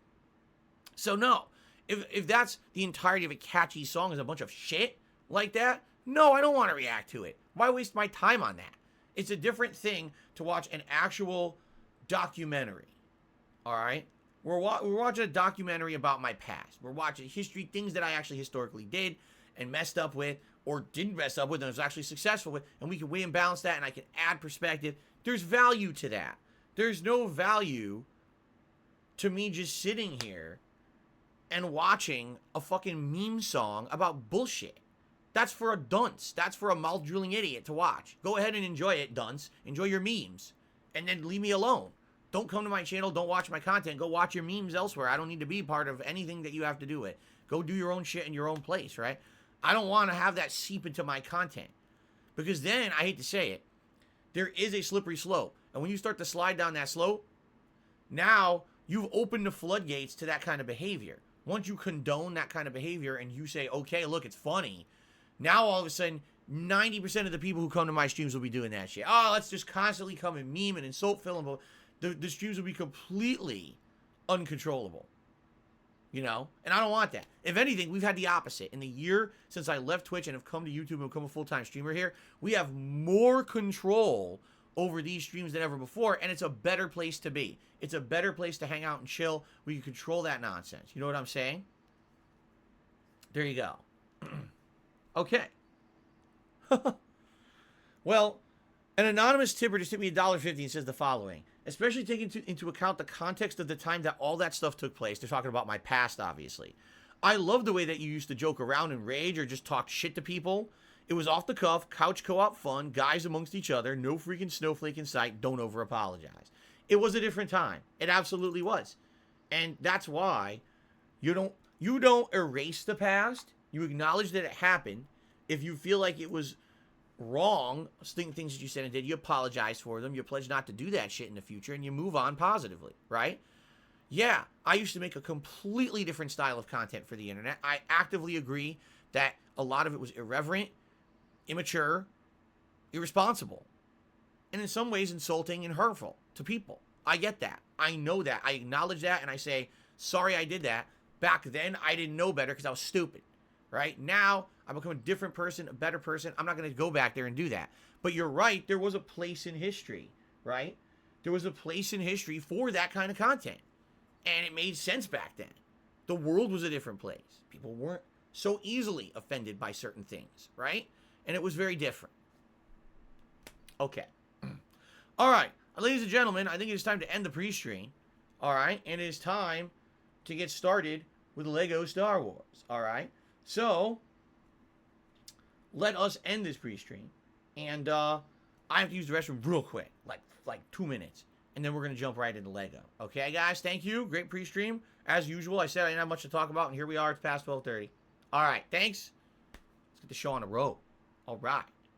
So no, if that's the entirety of a catchy song is a bunch of shit like that, no, I don't want to react to it. Why waste my time on that? It's a different thing to watch an actual documentary, all right? We're watching a documentary about my past. We're watching history, things that I actually historically did and messed up with or didn't mess up with and was actually successful with, and we can weigh and balance that, and I can add perspective. There's value to that. There's no value to me just sitting here and watching a fucking meme song about bullshit. That's for a dunce. That's for a mouth-drooling idiot to watch. Go ahead and enjoy it, dunce. Enjoy your memes. And then leave me alone. Don't come to my channel. Don't watch my content. Go watch your memes elsewhere. I don't need to be part of anything that you have to do with. Go do your own shit in your own place, right? I don't want to have that seep into my content. Because then, I hate to say it, there is a slippery slope. And when you start to slide down that slope, now you've opened the floodgates to that kind of behavior. Once you condone that kind of behavior and you say, okay, look, it's funny, now all of a sudden, 90% of the people who come to my streams will be doing that shit. Oh, let's just constantly come and meme and insult Phil. The streams will be completely uncontrollable. You know? And I don't want that. If anything, we've had the opposite. In the year since I left Twitch and have come to YouTube and become a full-time streamer here, we have more control over these streams than ever before, and it's a better place to be. It's a better place to hang out and chill. We can control that nonsense. You know what I'm saying? There you go. Okay. Well, an anonymous tipper just tipped me $1.50 and says the following. Especially taking into account the context of the time that all that stuff took place. They're talking about my past, obviously. I love the way that you used to joke around and rage or just talk shit to people. It was off the cuff, couch co-op fun, guys amongst each other, no freaking snowflake in sight, don't over-apologize. It was a different time. It absolutely was. And that's why you don't erase the past. You acknowledge that it happened. If you feel like it was wrong, things that you said and did, you apologize for them, you pledge not to do that shit in the future, and you move on positively, right? Yeah, I used to make a completely different style of content for the internet. I actively agree that a lot of it was irreverent, immature, irresponsible, and in some ways insulting and hurtful to people. I get that. I know that. I acknowledge that, and I say, sorry I did that. Back then, I didn't know better because I was stupid, right? Now, I become a different person, a better person. I'm not going to go back there and do that. But you're right, there was a place in history, right? There was a place in history for that kind of content. And it made sense back then. The world was a different place. People weren't so easily offended by certain things, right? And it was very different. Okay. All right. Ladies and gentlemen, I think it is time to end the pre-stream. All right. And it is time to get started with Lego Star Wars. All right. So, let us end this pre-stream. And I have to use the restroom real quick, like 2 minutes. And then we're going to jump right into Lego. Okay, guys, thank you. Great pre-stream. As usual, I said I didn't have much to talk about, and here we are. It's past 12:30. All right, thanks. Let's get the show on the road. All right.